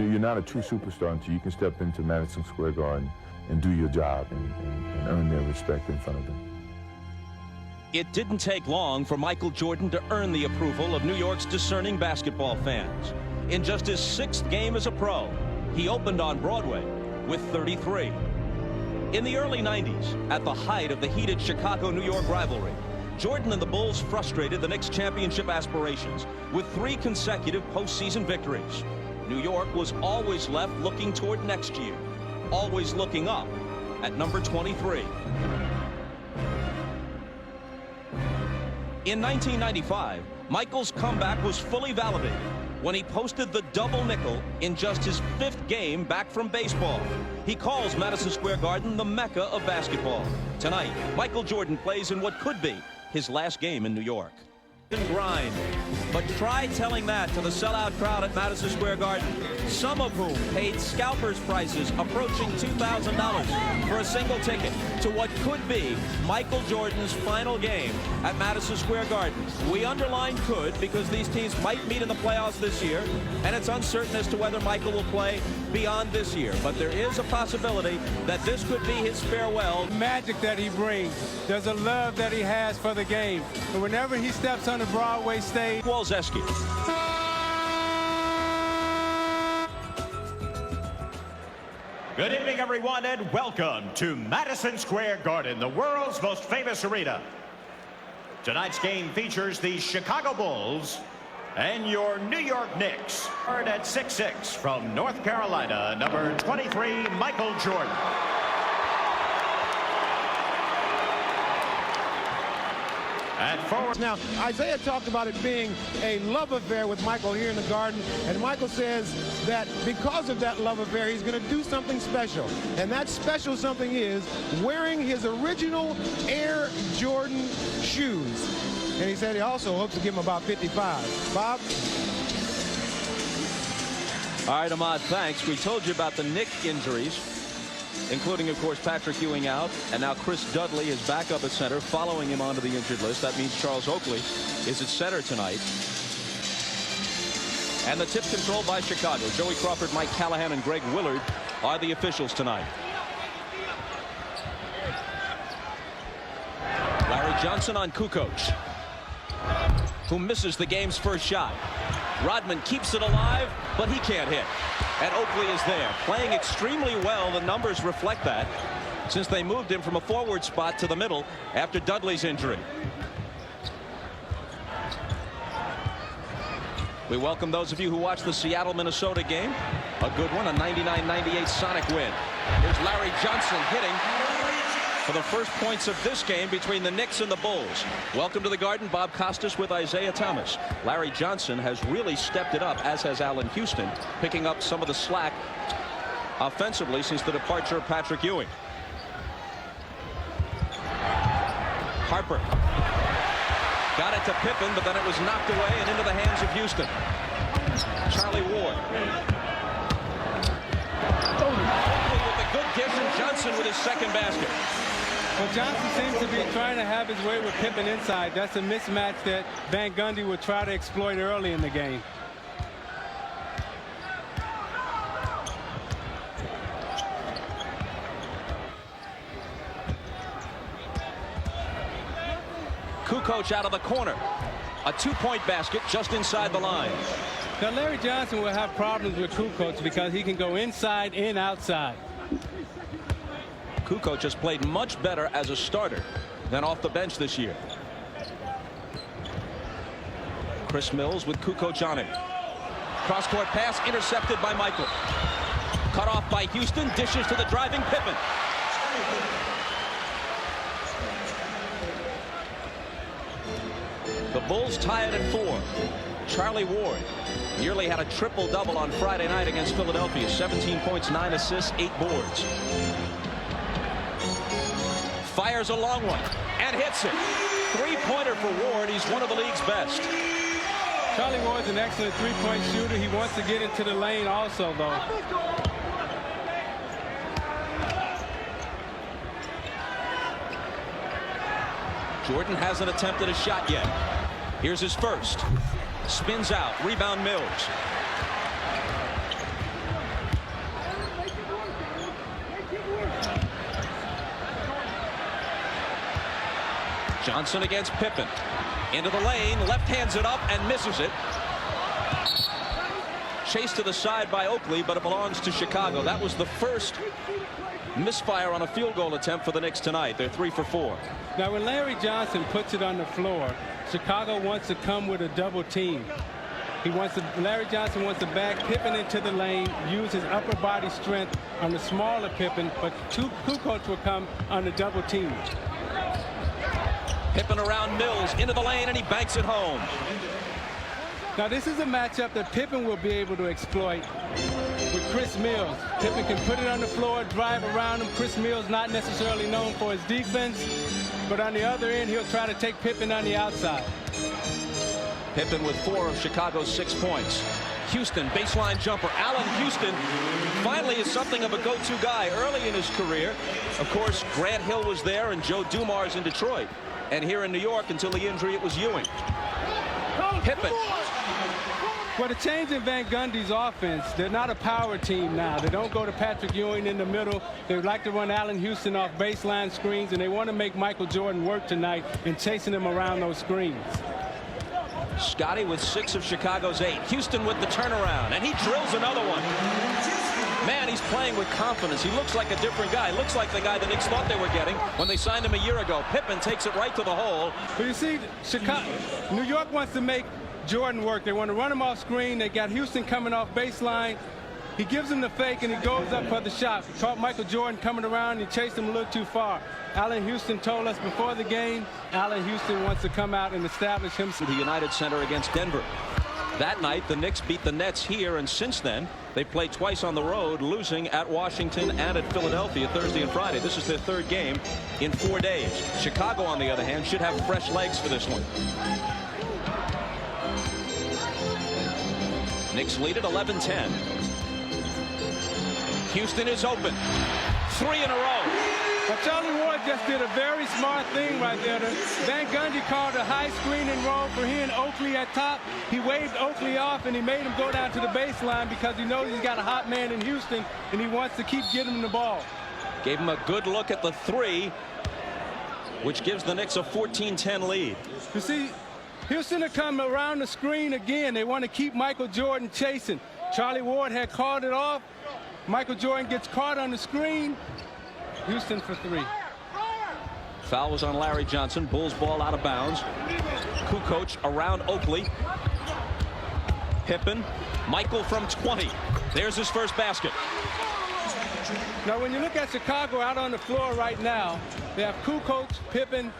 You're not a true superstar until you can step into Madison Square Garden and do your job and earn their respect in front of them. It didn't take long for Michael Jordan to earn the approval of New York's discerning basketball fans. In just his 6th game as a pro, he opened on Broadway with 33. In the early 90s, at the height of the heated Chicago-New York rivalry, Jordan and the Bulls frustrated the Knicks' championship aspirations with 3 consecutive postseason victories. New York was always left looking toward next year, always looking up at number 23. In 1995, Michael's comeback was fully validated when he posted the double nickel in just his 5th game back from baseball. He calls Madison Square Garden the Mecca of basketball. Tonight, Michael Jordan plays in what could be his last game in New York. Grind. But try telling that to the sellout crowd at Madison Square Garden, some of whom paid scalpers prices approaching $2,000 for a single ticket to what could be Michael Jordan's final game at Madison Square Garden. We underline could because these teams might meet in the playoffs this year, and it's uncertain as to whether Michael will play beyond this year. But there is a possibility that this could be his farewell. Magic that he brings. There's a love that he has for the game. And whenever he steps on the Broadway stage. Walzeski. Good evening, everyone, and welcome to Madison Square Garden, the world's most famous arena. Tonight's game features the Chicago Bulls and your New York Knicks. At 6'6" from North Carolina, number 23, Michael Jordan. At forward. Now, Isaiah talked about it being a love affair with Michael here in the Garden, and Michael says that because of that love affair, he's going to do something special. And that special something is wearing his original Air Jordan shoes. And he said he also hopes to give him about 55. Bob? All right, Ahmad, thanks. We told you about the Knicks injuries, including, of course, Patrick Ewing out, and now Chris Dudley is back up at center, following him onto the injured list. That means Charles Oakley is at center tonight. And the tip controlled by Chicago. Joey Crawford, Mike Callahan, and Greg Willard are the officials tonight. Larry Johnson on Kukoc, who misses the game's first shot. Rodman keeps it alive, but he can't hit. And Oakley is there, playing extremely well. The numbers reflect that, since they moved him from a forward spot to the middle after Dudley's injury. We welcome those of you who watched the Seattle-Minnesota game. A good one, a 99-98 Sonic win. Here's Larry Johnson hitting for the first points of this game between the Knicks and the Bulls. Welcome to the Garden. Bob Costas with Isaiah Thomas. Larry Johnson has really stepped it up, as has Allen Houston, picking up some of the slack offensively since the departure of Patrick Ewing. Harper got it to Pippen, but then it was knocked away and into the hands of Houston. Charlie Ward. Oakley with a good dish, and Johnson with his second basket. Well, Johnson seems to be trying to have his way with Pippen inside. That's a mismatch that Van Gundy would try to exploit early in the game. Kukoc out of the corner. A two-point basket just inside the line. Now, Larry Johnson will have problems with Kukoc because he can go inside and outside. Kukoc has played much better as a starter than off the bench this year. Chris Mills with Kukoc on him. Cross-court pass intercepted by Michael. Cut off by Houston. Dishes to the driving Pippen. The Bulls tie it at 4. Charlie Ward nearly had a triple-double on Friday night against Philadelphia. 17 points, 9 assists, 8 boards. Fires a long one and hits it. Three-pointer for Ward. He's one of the league's best. Charlie Ward's an excellent three-point shooter. He wants to get into the lane also, though. Jordan hasn't attempted a shot yet. Here's his first. Spins out. Rebound Mills. Johnson against Pippen. Into the lane, left hands it up and misses it. Chased to the side by Oakley, but it belongs to Chicago. That was the first misfire on a field goal attempt for the Knicks tonight. They're 3 for 4. Now, when Larry Johnson puts it on the floor, Chicago wants to come with a double team. Larry Johnson wants to back Pippen into the lane, use his upper body strength on the smaller Pippen, but Kukoc will come on the double team. Pippen around Mills into the lane, and he banks it home. Now, this is a matchup that Pippen will be able to exploit with Chris Mills. Pippen can put it on the floor, drive around him. Chris Mills not necessarily known for his defense, but on the other end, he'll try to take Pippen on the outside. Pippen with 4 of Chicago's 6 points. Houston, baseline jumper. Allen Houston finally is something of a go-to guy early in his career. Of course, Grant Hill was there and Joe Dumars in Detroit. And here in New York, until the injury, it was Ewing. Pippen. Well, the change in Van Gundy's offense, they're not a power team now. They don't go to Patrick Ewing in the middle. They like to run Allen Houston off baseline screens, and they want to make Michael Jordan work tonight in chasing him around those screens. Scotty with 6 of Chicago's 8. Houston with the turnaround, and he drills another one. Man, he's playing with confidence. He looks like a different guy. Looks like the guy the Knicks thought they were getting when they signed him a year ago. Pippen takes it right to the hole. But you see, New York wants to make Jordan work. They want to run him off screen. They got Houston coming off baseline. He gives him the fake, and he goes up for the shot. He caught Michael Jordan coming around, and he chased him a little too far. Allen Houston told us before the game, Allen Houston wants to come out and establish himself. The United Center against Denver. That night, the Knicks beat the Nets here, and since then, they played twice on the road, losing at Washington and at Philadelphia Thursday and Friday. This is their 3rd game in 4 days. Chicago, on the other hand, should have fresh legs for this one. Knicks lead at 11-10. Houston is open. 3 in a row. Well, Charlie Ward just did a very smart thing right there. Van Gundy called a high screening roll for he and Oakley at top. He waved Oakley off, and he made him go down to the baseline because he knows he's got a hot man in Houston, and he wants to keep getting him the ball. Gave him a good look at the 3, which gives the Knicks a 14-10 lead. You see, Houston will come around the screen again. They want to keep Michael Jordan chasing. Charlie Ward had called it off. Michael Jordan gets caught on the screen. Houston for 3. Foul was on Larry Johnson. Bulls ball out of bounds. Kukoc around Oakley. Pippen. Michael from 20. There's his first basket. Now, when you look at Chicago out on the floor right now, they have Kukoc, Pippen,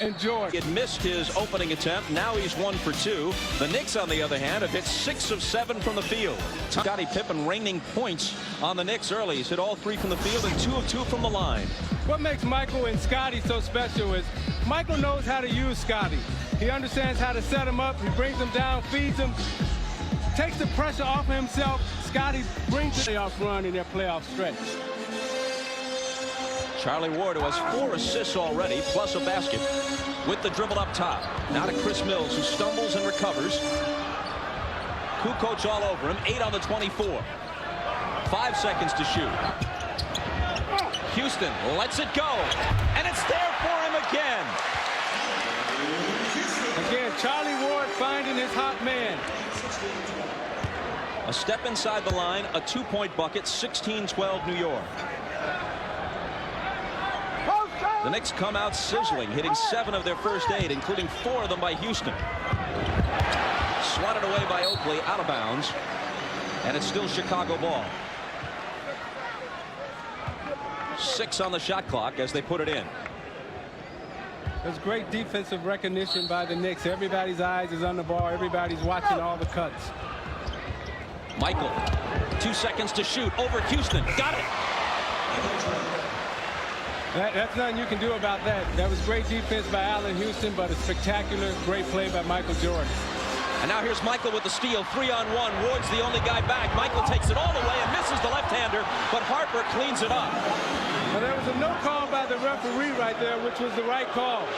and George. He had missed his opening attempt. Now he's 1 for 2. The Knicks, on the other hand, have hit 6 of 7 from the field. Scottie Pippen raining points on the Knicks early. He's hit all 3 from the field and 2 of 2 from the line. What makes Michael and Scottie so special is Michael knows how to use Scottie. He understands how to set him up. He brings him down, feeds him, takes the pressure off of himself. Scottie brings the playoff run in their playoff stretch. Charlie Ward, who has 4 assists already, plus a basket, with the dribble up top. Now to Chris Mills, who stumbles and recovers. Kukoc all over him. 8 on the 24. 5 seconds to shoot. Houston lets it go, and it's there for him again. Again, Charlie Ward finding his hot man. A step inside the line, a 2-point bucket, 16-12 New York. The Knicks come out sizzling, hitting 7 of their first 8, including 4 of them by Houston. Swatted away by Oakley, out of bounds, and it's still Chicago ball. 6 on the shot clock as they put it in. There's great defensive recognition by the Knicks. Everybody's eyes is on the ball. Everybody's watching all the cuts. Michael, 2 seconds to shoot over Houston. Got it. That's nothing you can do about that. That was great defense by Allen Houston, but a spectacular, great play by Michael Jordan. And now here's Michael with the steal, 3-on-1. Ward's the only guy back. Michael takes it all the way and misses the left-hander, but Harper cleans it up. Now, there was a no call by the referee right there, which was the right call.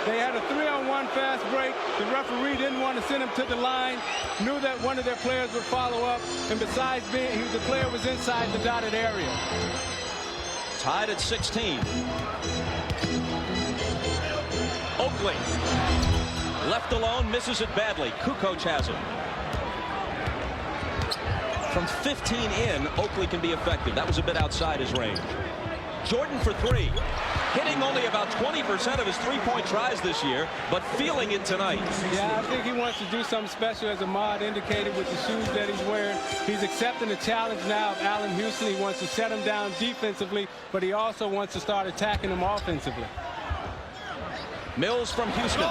They had a 3-on-1 fast break. The referee didn't want to send him to the line, knew that one of their players would follow up, and besides being, the player was inside the dotted area. Tied at 16. Oakley. Left alone, misses it badly. Kukoc has it. From 15 in, Oakley can be effective. That was a bit outside his range. Jordan for three. Hitting only about 20% of his three-point tries this year, but feeling it tonight. Yeah, I think he wants to do something special, as Ahmad indicated, with the shoes that he's wearing. He's accepting the challenge now of Allen Houston. He wants to set him down defensively, but he also wants to start attacking him offensively. Mills from Houston.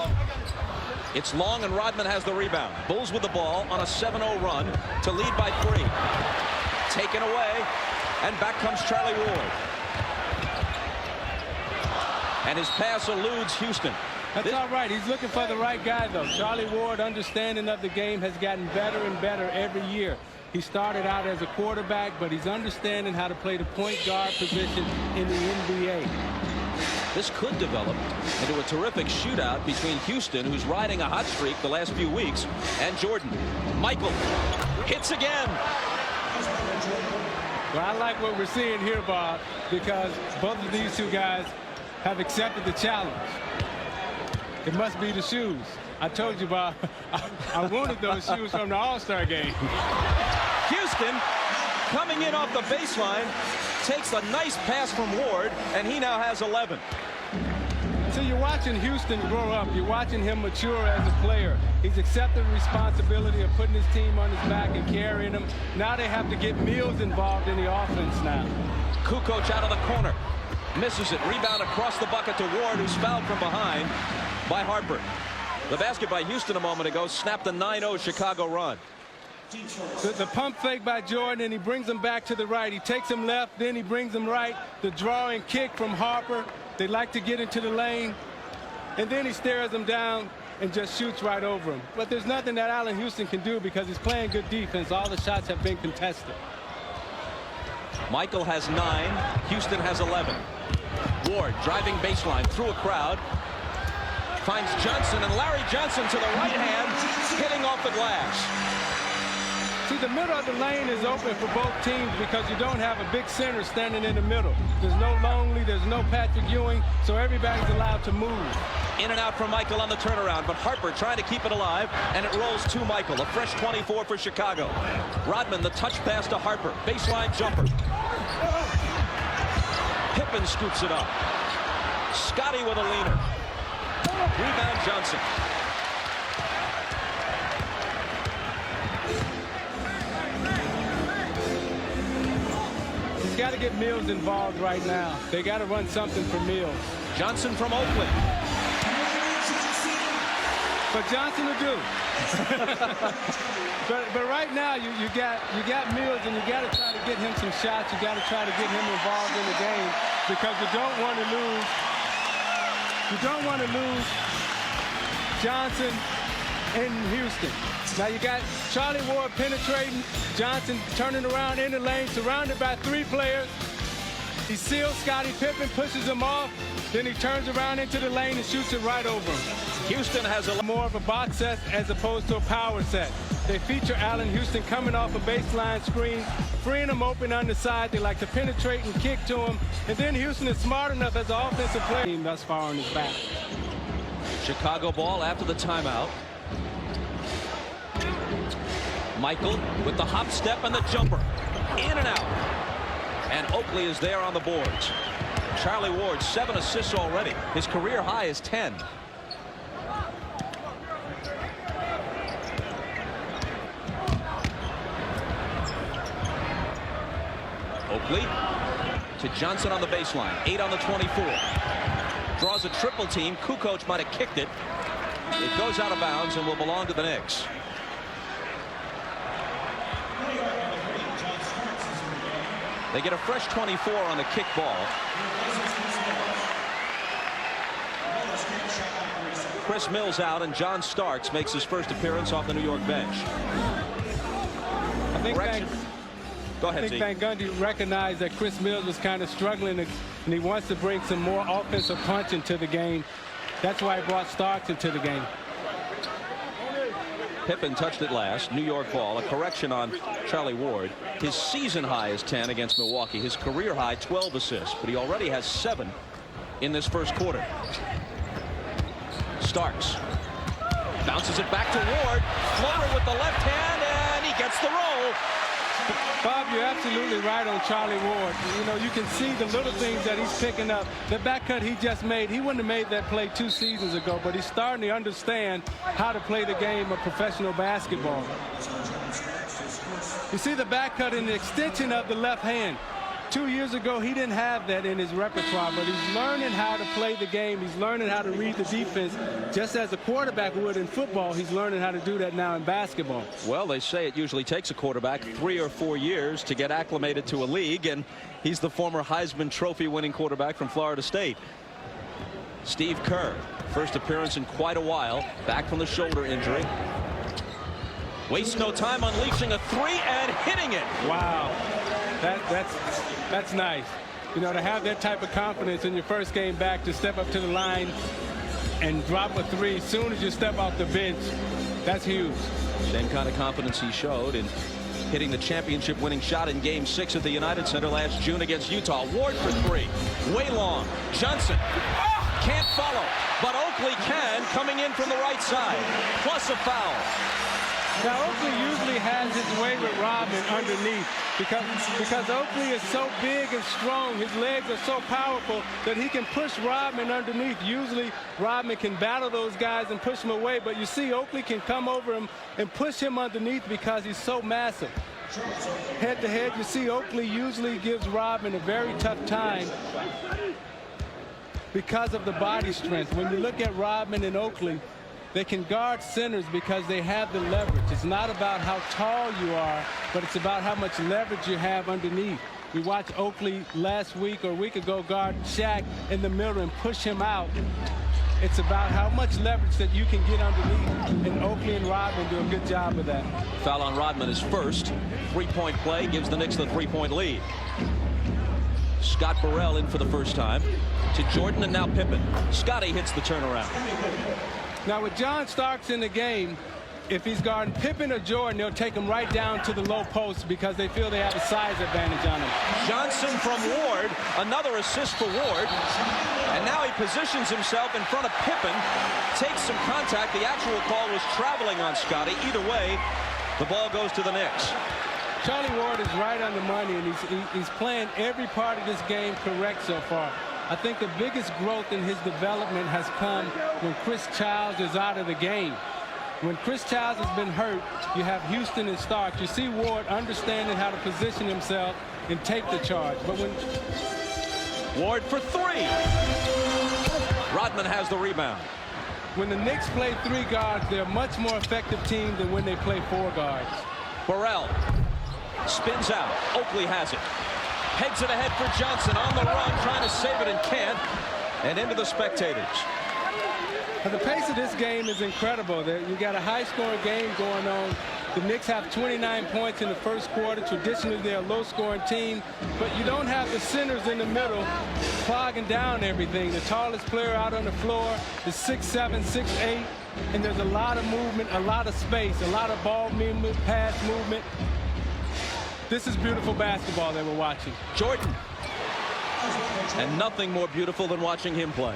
It's long, and Rodman has the rebound. Bulls with the ball on a 7-0 run to lead by 3. Taken away, and back comes Charlie Ward. And his pass eludes Houston. That's all right. He's looking for the right guy, though. Charlie Ward, understanding of the game, has gotten better and better every year. He started out as a quarterback, but he's understanding how to play the point guard position in the NBA. This could develop into a terrific shootout between Houston, who's riding a hot streak the last few weeks, and Jordan. Michael hits again. Well, I like what we're seeing here, Bob, because both of these two guys have accepted the challenge. It must be the shoes. I told you, Bob, I wanted those shoes from the All-Star game. Houston coming in off the baseline, takes a nice pass from Ward, and he now has 11. So you're watching Houston grow up. You're watching him mature as a player. He's accepted the responsibility of putting his team on his back and carrying them. Now they have to get Mills involved in the offense now. Kukoc out of the corner. Misses it. Rebound across the bucket to Ward, who's fouled from behind by Harper. The basket by Houston a moment ago snapped a 9-0 Chicago run. The pump fake by Jordan, and he brings him back to the right. He takes him left, then he brings him right. The drawing kick from Harper. They like to get into the lane. And then he stares him down and just shoots right over him. But there's nothing that Allen Houston can do because he's playing good defense. All the shots have been contested. Michael has 9. Houston has 11. Ward driving baseline through a crowd. Finds Johnson, and Larry Johnson to the right hand, hitting off the glass. See, the middle of the lane is open for both teams because you don't have a big center standing in the middle. There's no Longley, there's no Patrick Ewing, so everybody's allowed to move. In and out for Michael on the turnaround, but Harper trying to keep it alive, and it rolls to Michael. A fresh 24 for Chicago. Rodman, the touch pass to Harper. Baseline jumper. Pippen scoops it up. Scotty with a leaner. Rebound Johnson. He's got to get Mills involved right now. They got to run something for Mills. Johnson from Oakland. But Johnson will do. but right now you got Mills, and you got to try to get him some shots. You got to try to get him involved in the game because you don't want to lose. You don't want to lose Johnson in Houston. Now you got Charlie Ward penetrating, Johnson turning around in the lane, surrounded by 3 players. He seals Scottie Pippen, pushes him off, then he turns around into the lane and shoots it right over him. Houston has a more of a box set as opposed to a power set. They feature Allen Houston coming off a baseline screen, freeing him open on the side. They like to penetrate and kick to him. And then Houston is smart enough as an offensive player thus far on his back. Chicago ball after the timeout. Michael with the hop step and the jumper. In and out. And Oakley is there on the boards. Charlie Ward, 7 assists already. His career high is 10. Oakley to Johnson on the baseline. 8 on the 24. Draws a triple team. Kukoc might have kicked it. It goes out of bounds and will belong to the Knicks. They get a fresh 24 on the kick ball. Chris Mills out, and John Starks makes his first appearance off the New York bench. I think Go ahead, Van Gundy recognized that Chris Mills was kind of struggling, and he wants to bring some more offensive punch into the game. That's why he brought Starks into the game. Pippen touched it last. New York ball. A correction on Charlie Ward. His season high is 10 against Milwaukee. His career high 12 assists, but he already has 7 in this first quarter. Starks bounces it back to Ward. Floater with the left hand, and he gets the roll. Bob, you're absolutely right on Charlie Ward. You know, you can see the little things that he's picking up. The back cut he just made, he wouldn't have made that play 2 seasons ago, but he's starting to understand how to play the game of professional basketball. You see the back cut in the extension of the left hand. 2 years ago, he didn't have that in his repertoire, but he's learning how to play the game. He's learning how to read the defense. Just as a quarterback would in football, he's learning how to do that now in basketball. Well, they say it usually takes a quarterback 3 or 4 years to get acclimated to a league, and he's the former Heisman Trophy winning quarterback from Florida State. Steve Kerr, first appearance in quite a while, back from the shoulder injury. Wastes no time unleashing a 3 and hitting it. Wow. That's nice. You know, to have that type of confidence in your first game back, to step up to the line and drop a 3 as soon as you step off the bench, that's huge. Same kind of confidence he showed in hitting the championship winning shot in Game 6 at the United Center last June against Utah. Ward for 3. Way long. Johnson can't follow, but Oakley can, coming in from the right side. Plus a foul. Now, Oakley usually has his way with Rodman underneath because Oakley is so big and strong. His legs are so powerful that he can push Rodman underneath. Usually, Rodman can battle those guys and push them away, but you see Oakley can come over him and push him underneath because he's so massive. Head-to-head, you see Oakley usually gives Rodman a very tough time because of the body strength. When you look at Rodman and Oakley, they can guard centers because they have the leverage. It's not about how tall you are, but it's about how much leverage you have underneath. We watched Oakley last week or a week ago guard Shaq in the middle and push him out. It's about how much leverage that you can get underneath, and Oakley and Rodman do a good job of that. Foul on Rodman is first. 3-point play gives the Knicks the 3-point lead. Scott Burrell in for the first time to Jordan, and now Pippen. Scotty hits the turnaround. Now, with John Starks in the game, if he's guarding Pippen or Jordan, they'll take him right down to the low post because they feel they have a size advantage on him. Johnson from Ward, another assist for Ward. And now he positions himself in front of Pippen, takes some contact. The actual call was traveling on Scotty. Either way, the ball goes to the Knicks. Charlie Ward is right on the money, and he's playing every part of this game correct so far. I think the biggest growth in his development has come when Chris Childs is out of the game. When Chris Childs has been hurt, you have Houston and Starks. You see Ward understanding how to position himself and take the charge. But when Ward for 3. Rodman has the rebound. When the Knicks play 3 guards, they're a much more effective team than when they play 4 guards. Burrell spins out. Oakley has it. Pegs it ahead for Johnson on the run, trying to save it and can't. And into the spectators. The pace of this game is incredible. You got a high-scoring game going on. The Knicks have 29 points in the first quarter. Traditionally, they're a low-scoring team, but you don't have the centers in the middle clogging down everything. The tallest player out on the floor is 6'7", 6'8", and there's a lot of movement, a lot of space, a lot of ball movement, pass movement. This is beautiful basketball that we're watching. Jordan. And nothing more beautiful than watching him play.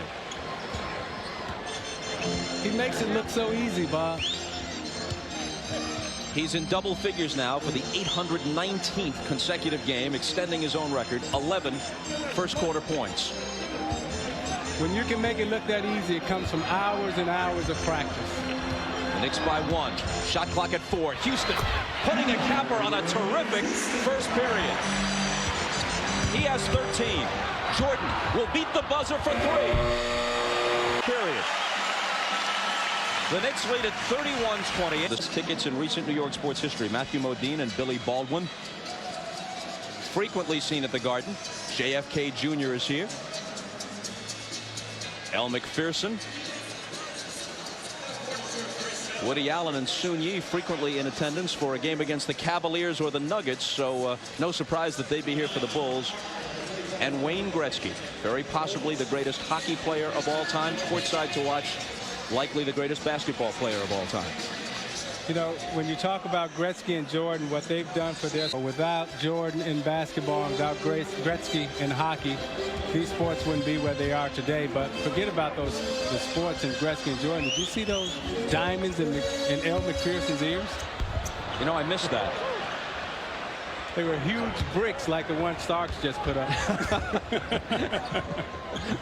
He makes it look so easy, Bob. He's in double figures now for the 819th consecutive game, extending his own record. 11 first quarter points. When you can make it look that easy, it comes from hours and hours of practice. The Knicks by 1. Shot clock at 4. Houston putting a capper on a terrific first period. He has 13. Jordan will beat the buzzer for 3. Period. The Knicks lead at 31-20. The tickets in recent New York sports history. Matthew Modine and Billy Baldwin. Frequently seen at the Garden. JFK Jr. is here. Elle McPherson. Woody Allen and Soon Yi frequently in attendance for a game against the Cavaliers or the Nuggets, so no surprise that they'd be here for the Bulls. And Wayne Gretzky, very possibly the greatest hockey player of all time, courtside to watch, likely the greatest basketball player of all time. You know, when you talk about Gretzky and Jordan, what they've done for their, without Jordan in basketball, and without Gretzky in hockey, these sports wouldn't be where they are today. But forget about the sports and Gretzky and Jordan. Did you see those diamonds in Elle Macpherson's ears? You know, I missed that. They were huge bricks like the one Starks just put up.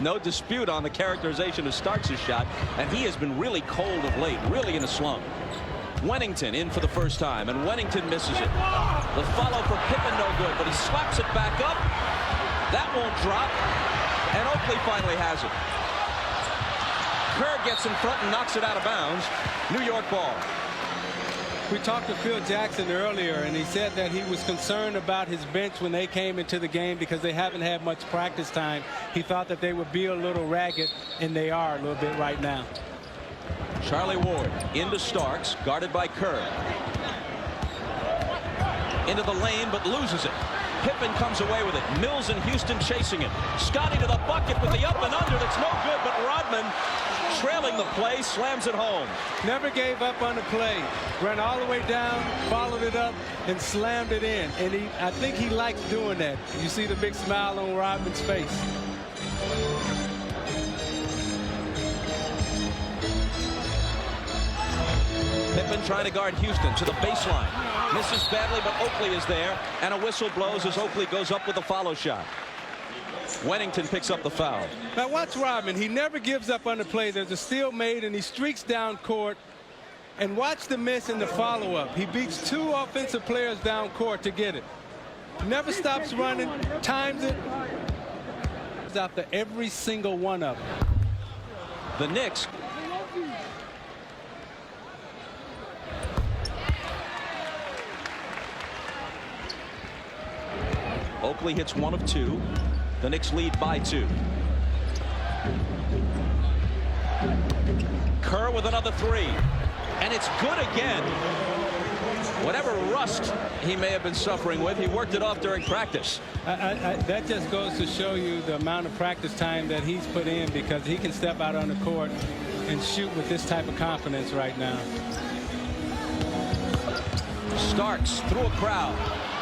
No dispute on the characterization of Starks' shot, and he has been really cold of late, really in a slump. Wennington in for the first time, and Wennington misses it. The follow for Pippen no good, but he slaps it back up. That won't drop, and Oakley finally has it. Kerr gets in front and knocks it out of bounds. New York ball. We talked to Phil Jackson earlier, and he said that he was concerned about his bench when they came into the game because they haven't had much practice time. He thought that they would be a little ragged, and they are a little bit right now. Charlie Ward into Starks, guarded by Kerr. Into the lane, but loses it. Pippen comes away with it. Mills and Houston chasing it. Scotty to the bucket with the up and under. That's no good, but Rodman, trailing the play, slams it home. Never gave up on the play. Ran all the way down, followed it up, and slammed it in. And I think he likes doing that. You see the big smile on Rodman's face. Pippen trying to guard Houston to the baseline. Misses badly, but Oakley is there, and a whistle blows as Oakley goes up with a follow shot. Wennington picks up the foul. Now watch Rodman. He never gives up on the play. There's a steal made, and he streaks down court. And watch the miss in the follow-up. He beats two offensive players down court to get it. Never stops running, times it. After every single one of them. The Knicks. Oakley hits one of two. The Knicks lead by 2. Kerr with another 3. And it's good again. Whatever rust he may have been suffering with, he worked it off during practice. That just goes to show you the amount of practice time that he's put in, because he can step out on the court and shoot with this type of confidence right now. Starks through a crowd.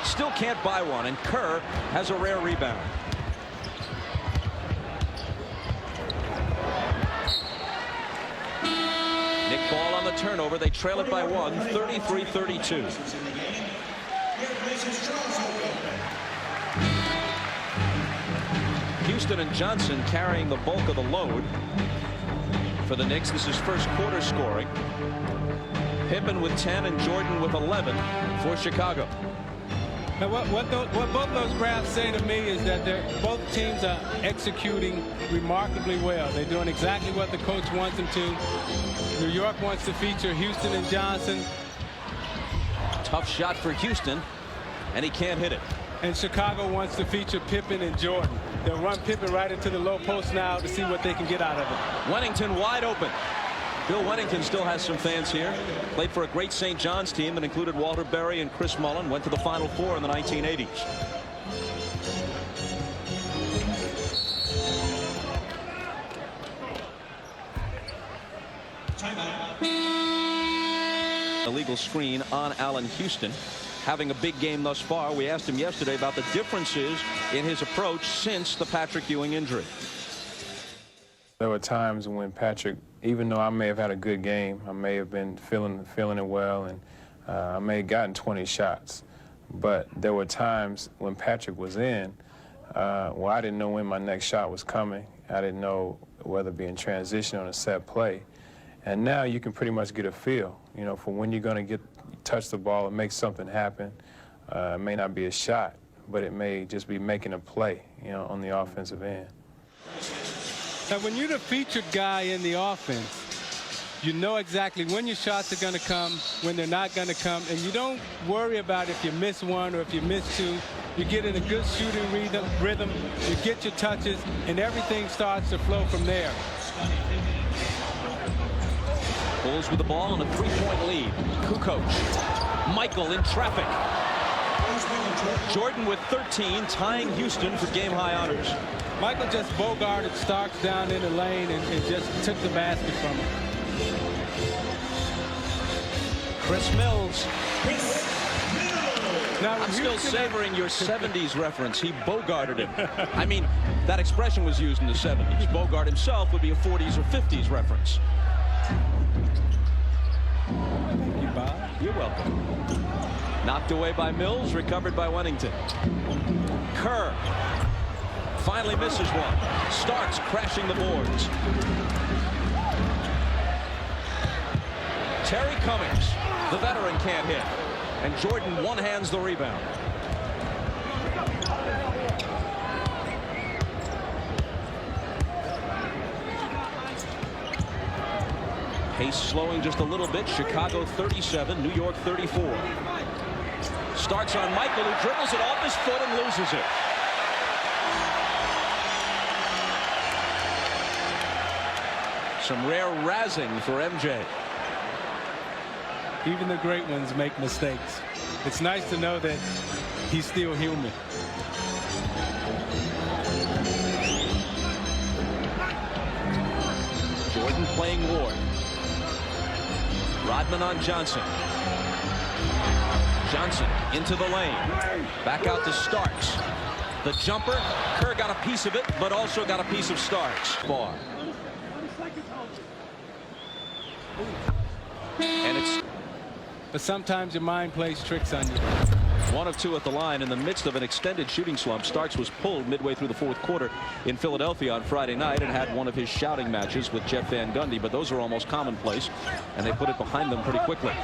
Still can't buy one, and Kerr has a rare rebound. Nick Ball on the turnover. They trail it by 1, 33-32. Houston and Johnson carrying the bulk of the load for the Knicks. This is first quarter scoring. Pippen with 10 and Jordan with 11 for Chicago. Now, what both those graphs say to me is that both teams are executing remarkably well. They're doing exactly what the coach wants them to. New York wants to feature Houston and Johnson. Tough shot for Houston, and he can't hit it. And Chicago wants to feature Pippen and Jordan. They'll run Pippen right into the low post now to see what they can get out of it. Wennington wide open. Bill Wennington still has some fans here. Played for a great St. John's team that included Walter Berry and Chris Mullin. Went to the Final Four in the 1980s. Illegal screen on Allen Houston. Having a big game thus far. We asked him yesterday about the differences in his approach since the Patrick Ewing injury. There were times when Patrick, even though I may have had a good game, I may have been feeling it well, and I may have gotten 20 shots. But there were times when Patrick was in, well, I didn't know when my next shot was coming. I didn't know whether it be in transition or a set play. And now you can pretty much get a feel, you know, for when you're going to touch the ball and make something happen. It may not be a shot, but it may just be making a play, you know, on the offensive end. Now, when you're the featured guy in the offense, you know exactly when your shots are going to come, when they're not going to come, and you don't worry about if you miss one or if you miss two. You get in a good shooting rhythm, you get your touches, and everything starts to flow from there. Bulls with the ball and a 3-point lead. Kukoc. Michael in traffic. Jordan with 13, tying Houston for game-high honors. Michael just bogarted Starks down in the lane and just took the basket from him. Chris Mills. Now, I'm still savoring your 70s reference. He bogarted him. I mean, that expression was used in the 70s. Bogart himself would be a 40s or 50s reference. Thank you, Bob. You're welcome. Knocked away by Mills, recovered by Wennington. Kerr finally misses one. Starks crashing the boards. Terry Cummings, the veteran, can't hit. And Jordan one-hands the rebound. Pace slowing just a little bit. Chicago 37, New York 34. Starks on Michael, who dribbles it off his foot and loses it. Some rare razzing for MJ. Even the great ones make mistakes. It's nice to know that he's still human. Jordan playing Ward. Rodman on Johnson. Johnson into the lane. Back out to Starks. The jumper. Kerr got a piece of it, but also got a piece of Starks. Bar. And it's... But sometimes your mind plays tricks on you. 1 of 2 at the line in the midst of an extended shooting slump. Starks was pulled midway through the 4th quarter in Philadelphia on Friday night and had one of his shouting matches with Jeff Van Gundy, but those are almost commonplace, and they put it behind them pretty quickly.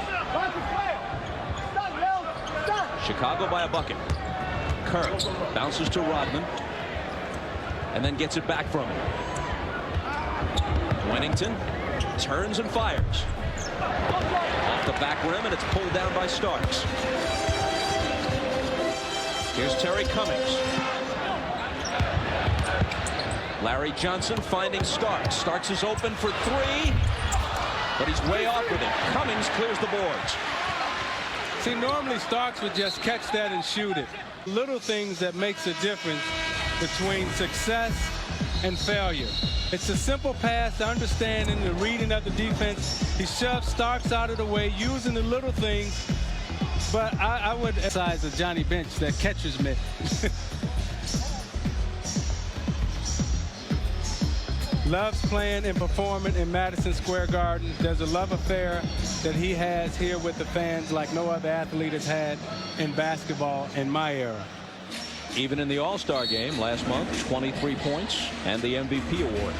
Chicago by a bucket. Kerr bounces to Rodman and then gets it back from him. Wennington turns and fires. Off the back rim, and it's pulled down by Starks. Here's Terry Cummings. Larry Johnson finding Starks. Starks is open for 3, but he's way off with it. Cummings clears the boards. See, normally Starks would just catch that and shoot it. Little things that makes a difference between success and failure. It's a simple pass, the understanding, the reading of the defense. He shoves Starks out of the way, using the little things. But I would emphasize the Johnny Bench, that catcher's mitt. Loves playing and performing in Madison Square Garden. There's a love affair that he has here with the fans like no other athlete has had in basketball in my era. Even in the All-Star game last month, 23 points and the MVP award.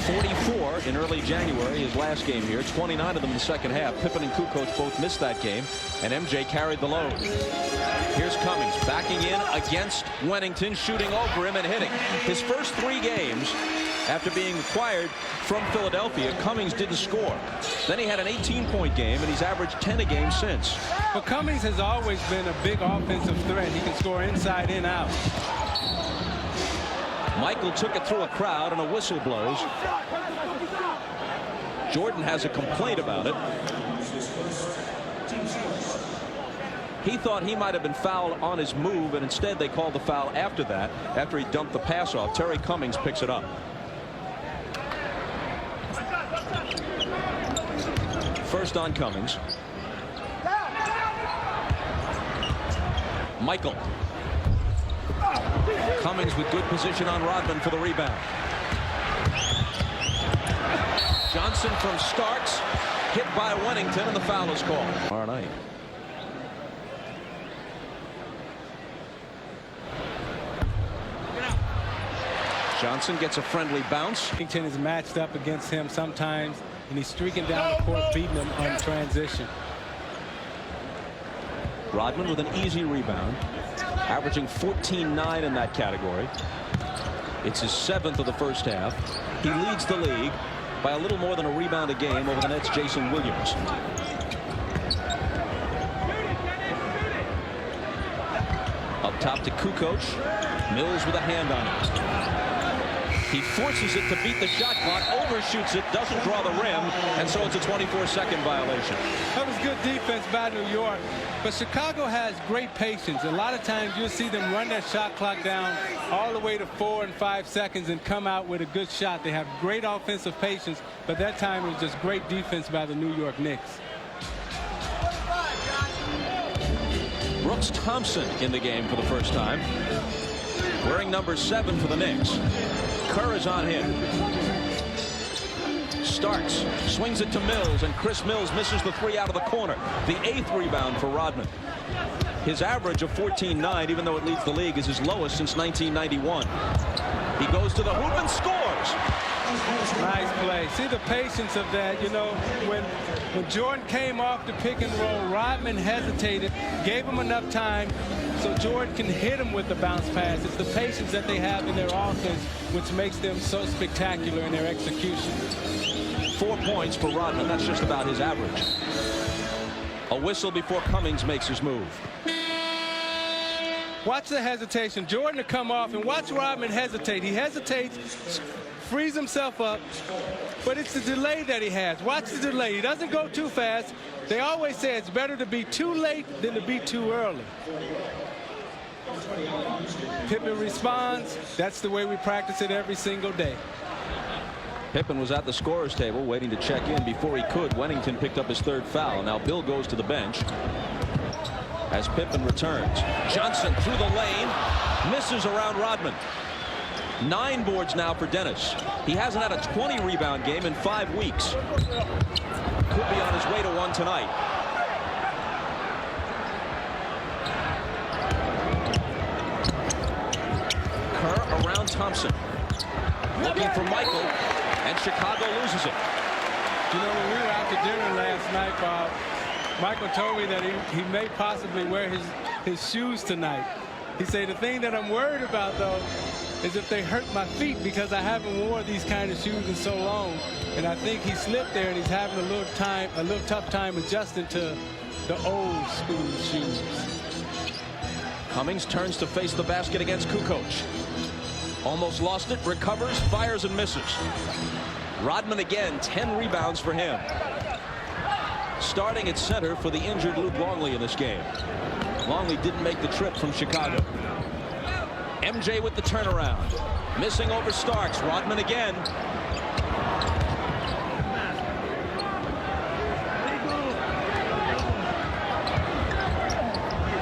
44 in early January, his last game here. 29 of them in the second half. Pippen and Kukoc both missed that game, and MJ carried the load. Here's Cummings backing in against Wennington, shooting over him and hitting. His first 3 games after being acquired from Philadelphia, Cummings didn't score. Then he had an 18-point game, and he's averaged 10 a game since. Well, Cummings has always been a big offensive threat. He can score inside and out. Michael took it through a crowd, and a whistle blows. Jordan has a complaint about it. He thought he might have been fouled on his move, and instead they called the foul after that, after he dumped the pass off. Terry Cummings picks it up. First on Cummings. Michael. Cummings with good position on Rodman for the rebound. Johnson from Starks, hit by Wennington, and the foul is called. Tomorrow night. Johnson gets a friendly bounce. Wennington is matched up against him sometimes, and he's streaking down the court, beating him on transition. Rodman with an easy rebound, averaging 14-9 in that category. It's his 7th of the first half. He leads the league by a little more than a rebound a game over the Nets' Jason Williams. Up top to Kukoc. Mills with a hand on it. He forces it to beat the shot clock, overshoots it, doesn't draw the rim, and so it's a 24-second violation. That was good defense by New York, but Chicago has great patience. A lot of times you'll see them run that shot clock down all the way to 4 and 5 seconds and come out with a good shot. They have great offensive patience, but that time it was just great defense by the New York Knicks. Bounce Thompson in the game for the first time. Wearing number 7 for the Knicks. Kerr is on him. Starks swings it to Mills, and Chris Mills misses the 3 out of the corner. The 8th rebound for Rodman. His average of 14.9, even though it leads the league, is his lowest since 1991. He goes to the hoop and scores. Nice play. See the patience of that. You know, when Jordan came off the pick and roll, Rodman hesitated, gave him enough time so Jordan can hit him with the bounce pass. It's the patience that they have in their offense which makes them so spectacular in their execution. 4 points for Rodman. That's just about his average. A whistle before Cummings makes his move. Watch the hesitation. Jordan to come off, and watch Rodman hesitate. He hesitates, frees himself up, but it's the delay that he has. Watch the delay. He doesn't go too fast. They always say it's better to be too late than to be too early. Pippen responds. That's the way we practice it every single day. Pippen was at the scorer's table waiting to check in. Before he could, Wennington picked up his 3rd foul. Now Bill goes to the bench as Pippen returns. Johnson through the lane, misses around Rodman. 9 boards now for Dennis. He hasn't had a 20 rebound game in 5 weeks. Could be on his way to one tonight. Kerr around Thompson, looking for Michael, and Chicago loses it. You know, when we were out to dinner last night, Bob, Michael told me that he may possibly wear his shoes tonight. He said, the thing that I'm worried about, though, is if they hurt my feet, because I haven't worn these kind of shoes in so long. And I think he slipped there, and he's having a little tough time adjusting to the old school shoes. Cummings turns to face the basket against Kukoc. Almost lost it, recovers, fires, and misses. Rodman again, 10 rebounds for him. Starting at center for the injured Luke Longley in this game. Longley didn't make the trip from Chicago. MJ with the turnaround. Missing over Starks. Rodman again.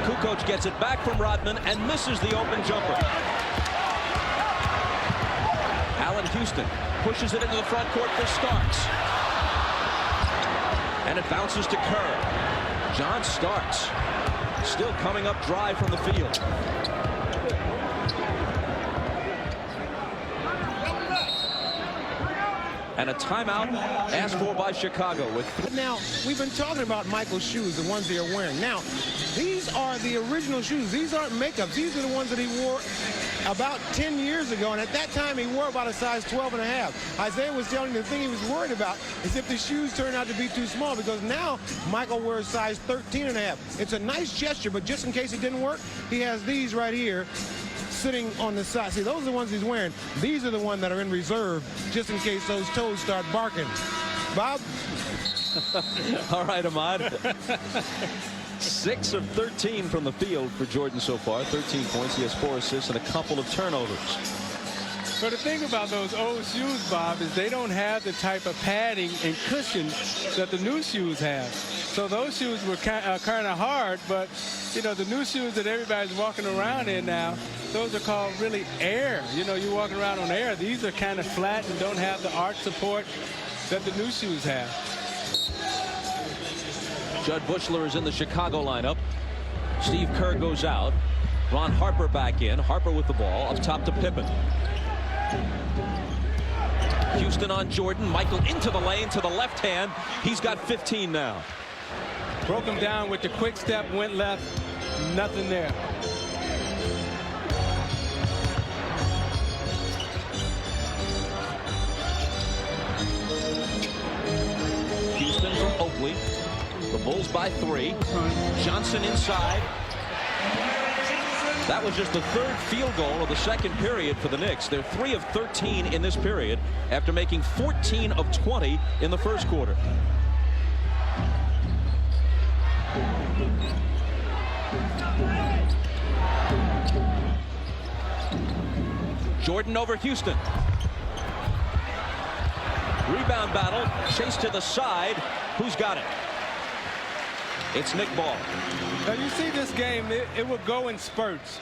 Kukoc gets it back from Rodman and misses the open jumper. Allen Houston pushes it into the front court for Starks. And it bounces to Kerr. John Starks still coming up dry from the field. And a timeout asked for by Chicago. Now, we've been talking about Michael's shoes, the ones they are wearing. Now, these are the original shoes. These aren't makeups. These are the ones that he wore about 10 years ago, and at that time he wore about a size 12.5. Isaiah was telling me the thing he was worried about is if the shoes turn out to be too small, because now Michael wears size 13.5. It's a nice gesture, but just in case it didn't work, he has these right here sitting on the side. See, those are the ones he's wearing. These are the ones that are in reserve just in case those toes start barking. Bob? All right, Ahmad. 6 of 13 from the field for Jordan so far. 13 points. He has 4 assists and a couple of turnovers. But the thing about those old shoes, Bob, is they don't have the type of padding and cushion that the new shoes have. So those shoes were kind of hard, but, you know, the new shoes that everybody's walking around in now, those are called really air. You know, you're walking around on air. These are kind of flat and don't have the arch support that the new shoes have. Judd Bushler is in the Chicago lineup. Steve Kerr goes out. Ron Harper back in. Harper with the ball up top to Pippen. Houston on Jordan. Michael into the lane to the left hand. He's got 15 now. Broke him down with the quick step, went left. Nothing there. Houston from Oakley. The Bulls by 3. Johnson inside. That was just the 3rd field goal of the 2nd period for the Knicks. They're 3 of 13 in this period after making 14 of 20 in the 1st quarter. Jordan over Houston. Rebound battle. Chase to the side. Who's got it? It's Knick ball. Now you see this game, it will go in spurts.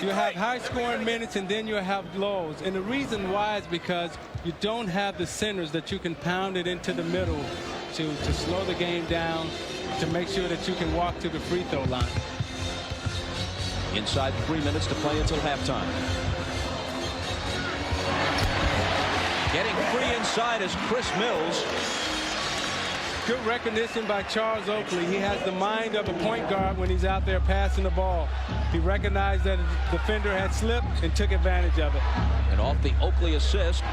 You have high-scoring minutes, and then you'll have lows. And the reason why is because you don't have the centers that you can pound it into the middle to slow the game down, to make sure that you can walk to the free throw line. Inside 3 minutes to play until halftime. Getting free inside is Chris Mills. Good recognition by Charles Oakley. He has the mind of a point guard when he's out there passing the ball. He recognized that the defender had slipped and took advantage of it. And off the Oakley assist,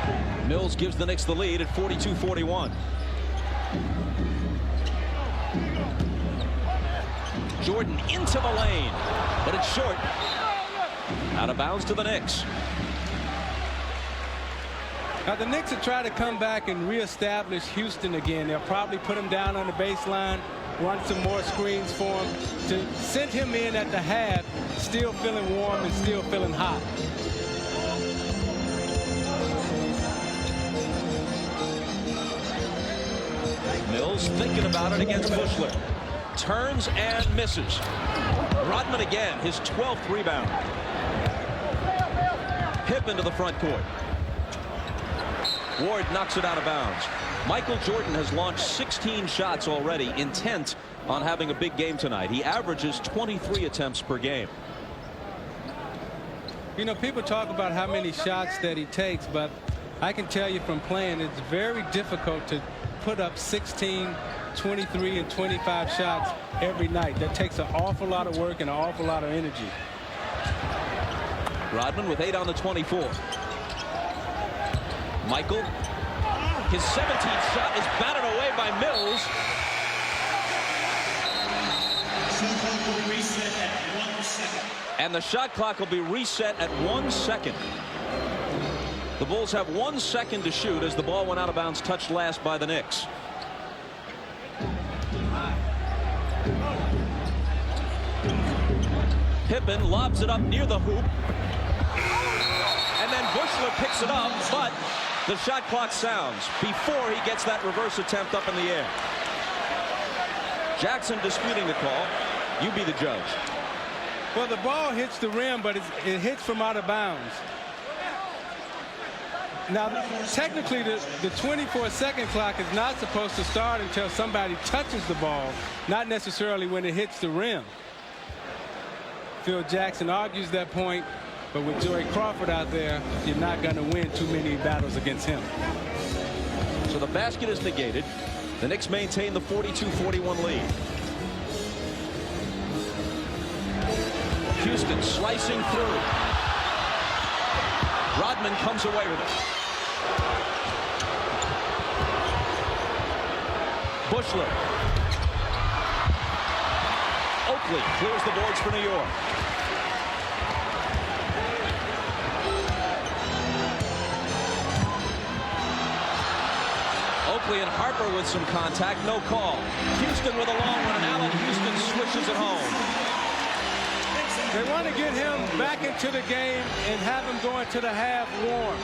Mills gives the Knicks the lead at 42-41. Jordan into the lane, but it's short. Out of bounds to the Knicks. Now the Knicks will try to come back and reestablish Houston again. They'll probably put him down on the baseline, run some more screens for him to send him in at the half, still feeling warm and still feeling hot. Mills thinking about it against Bushler. Turns and misses. Rodman again, his 12th rebound. Hip into the front court. Ward knocks it out of bounds. Michael Jordan has launched 16 shots already, intent on having a big game tonight. He averages 23 attempts per game. You know, people talk about how many shots that he takes, but I can tell you from playing, it's very difficult to put up 16, 23, and 25 shots every night. That takes an awful lot of work and an awful lot of energy. Rodman with 8 on the 24. Michael, his 17th shot is batted away by Mills. And the shot clock will be reset at 1 second. The Bulls have 1 second to shoot as the ball went out of bounds, touched last by the Knicks. Pippen lobs it up near the hoop. And then Bushler picks it up, but the shot clock sounds before he gets that reverse attempt up in the air. Jackson disputing the call. You be the judge. Well, the ball hits the rim, but it hits from out of bounds. Now, technically, the 24-second clock is not supposed to start until somebody touches the ball, not necessarily when it hits the rim. Phil Jackson argues that point, but with Joey Crawford out there, you're not going to win too many battles against him. So the basket is negated. The Knicks maintain the 42-41 lead. Houston slicing through. Rodman comes away with it. Bushler. Oakley clears the boards for New York. Oakley and Harper with some contact, no call. Houston with a long one, and Allen Houston swishes it home. They want to get him back into the game and have him go into the half warm.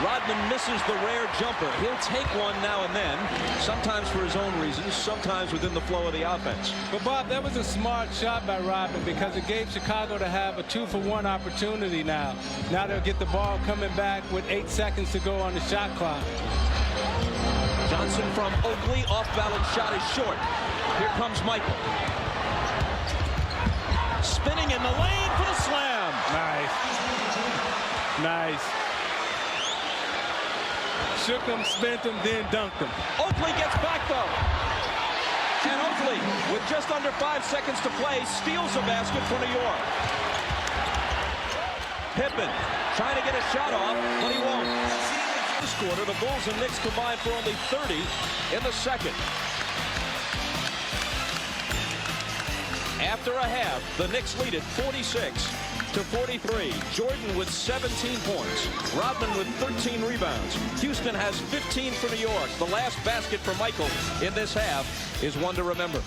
Rodman misses the rare jumper. He'll take one now and then, sometimes for his own reasons, sometimes within the flow of the offense. But, Bob, that was a smart shot by Rodman because it gave Chicago to have a 2-for-1 opportunity now. Now they'll get the ball coming back with 8 seconds to go on the shot clock. Johnson from Oakley, off-balance shot is short. Here comes Michael. Spinning in the lane for the slam. Nice. Nice. Shook him, spent him, then dunked him. Oakley gets back, though. And Oakley, with just under 5 seconds to play, steals a basket for New York. Pippen trying to get a shot off, but he won't. This quarter, the Bulls and Knicks combined for only 30 in the second. After a half, the Knicks lead it 46-43. Jordan with 17 points. Rodman with 13 rebounds. Houston has 15 for New York. The last basket for Michael in this half is one to remember.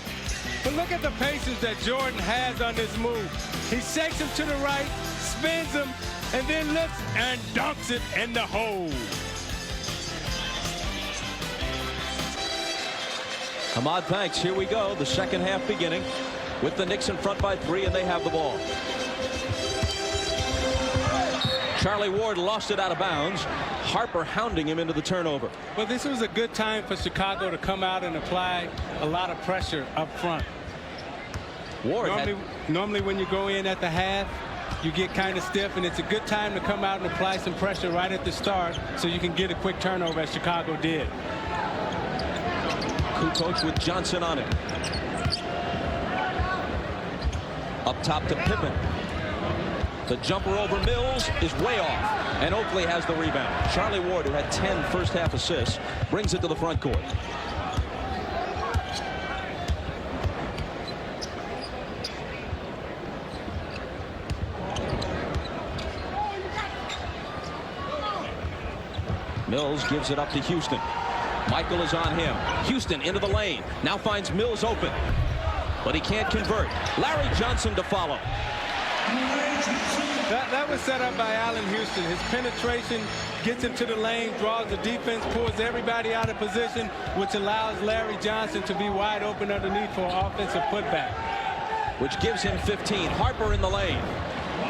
But look at the patience that Jordan has on this move. He shakes him to the right, spins him, and then lifts and dunks it in the hole. Ahmad, thanks. Here we go. The second half beginning with the Knicks in front by 3, and they have the ball. Charlie Ward lost it out of bounds. Harper hounding him into the turnover. Well, this was a good time for Chicago to come out and apply a lot of pressure up front. Ward normally when you go in at the half, you get kind of stiff, and it's a good time to come out and apply some pressure right at the start so you can get a quick turnover, as Chicago did. Kukoc with Johnson on it. Up top to Pippen. The jumper over Mills is way off, and Oakley has the rebound. Charlie Ward, who had 10 first-half assists, brings it to the front court. Mills gives it up to Houston. Michael is on him. Houston into the lane. Now finds Mills open, but he can't convert. Larry Johnson to follow. That was set up by Allen Houston. His penetration gets into the lane, draws the defense, pulls everybody out of position, which allows Larry Johnson to be wide open underneath for an offensive putback. Which gives him 15. Harper in the lane.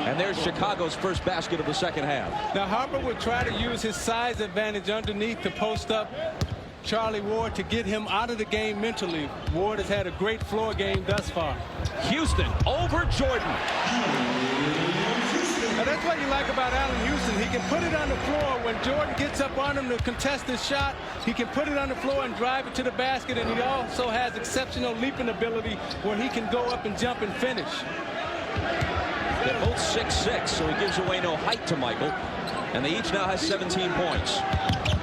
And there's Chicago's first basket of the second half. Now Harper would try to use his size advantage underneath to post up Charlie Ward to get him out of the game mentally. Ward has had a great floor game thus far. Houston over Jordan. Now that's what you like about Allen Houston. He can put it on the floor when Jordan gets up on him to contest his shot. He can put it on the floor and drive it to the basket, and he also has exceptional leaping ability where he can go up and jump and finish. They're both 6'6", so he gives away no height to Michael, and they each now have 17 points.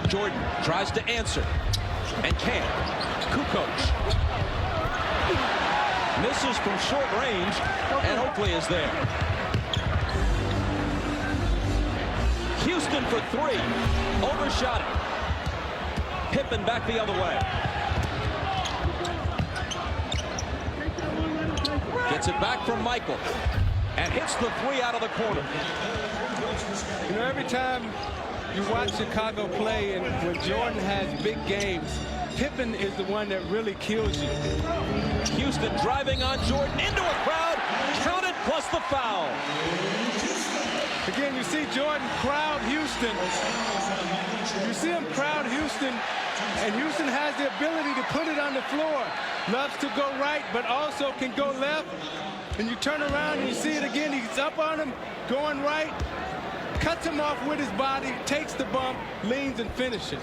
Jordan tries to answer and can't. Kukoc misses from short range, and Oakley is there. Houston for 3. Overshot it. Pippen back the other way. Gets it back from Michael and hits the 3 out of the corner. You know, every time you watch Chicago play, and when Jordan has big games, Pippen is the one that really kills you. Houston driving on Jordan into a crowd. Counted plus the foul. Again, you see Jordan crowd Houston. You see him crowd Houston, and Houston has the ability to put it on the floor. Loves to go right, but also can go left. And you turn around and you see it again. He's up on him, going right, cuts him off with his body, takes the bump, leans and finishes.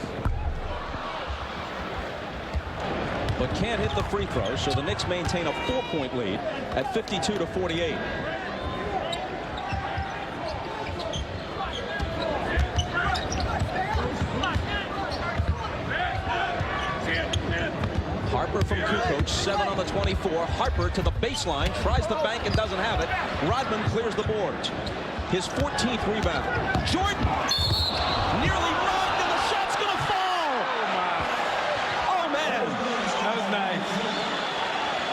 But can't hit the free throw, so the Knicks maintain a 4-point lead at 52-48. Harper from Kukoc, 7 on the 24. Harper to the baseline, tries the bank and doesn't have it. Rodman clears the boards. His 14th rebound. Jordan nearly robbed, and the shot's gonna fall. Oh man, That was nice.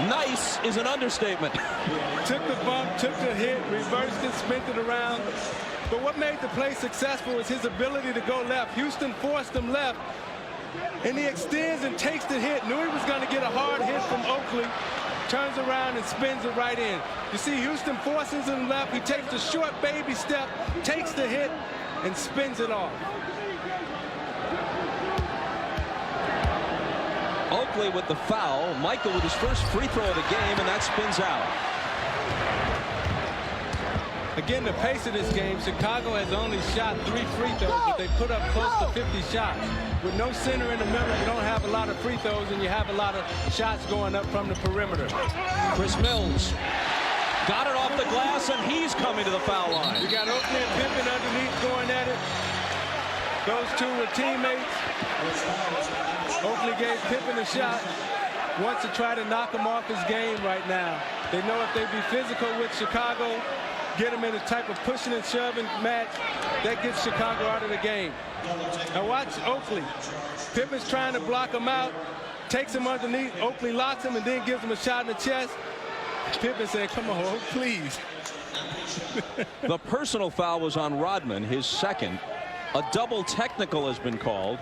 nice is an understatement. Took the bump, took the hit, reversed it, spent it around. But what made the play successful was his ability to go left. Houston forced him left, and he extends and takes the hit. Knew he was going to get a hard hit from Oakley. Turns around and spins it right in. You see Houston forces him left. He takes the short baby step, takes the hit, and spins it off. Oakley with the foul. Michael with his first free throw of the game, and that spins out. Again, the pace of this game, Chicago has only shot 3 free throws, but they put up close to 50 shots. With no center in the middle, you don't have a lot of free throws, and you have a lot of shots going up from the perimeter. Chris Mills got it off the glass, and he's coming to the foul line. You got Oakley and Pippen underneath going at it. Those two were teammates. Oakley gave Pippen a shot. Wants to try to knock him off his game right now. They know if they be physical with Chicago, get him in a type of pushing and shoving match, that gets Chicago out of the game. Now watch Oakley. Pippen's trying to block him out, takes him underneath. Oakley locks him and then gives him a shot in the chest. Pippen said, come on, please. The personal foul was on Rodman, his second. A double technical has been called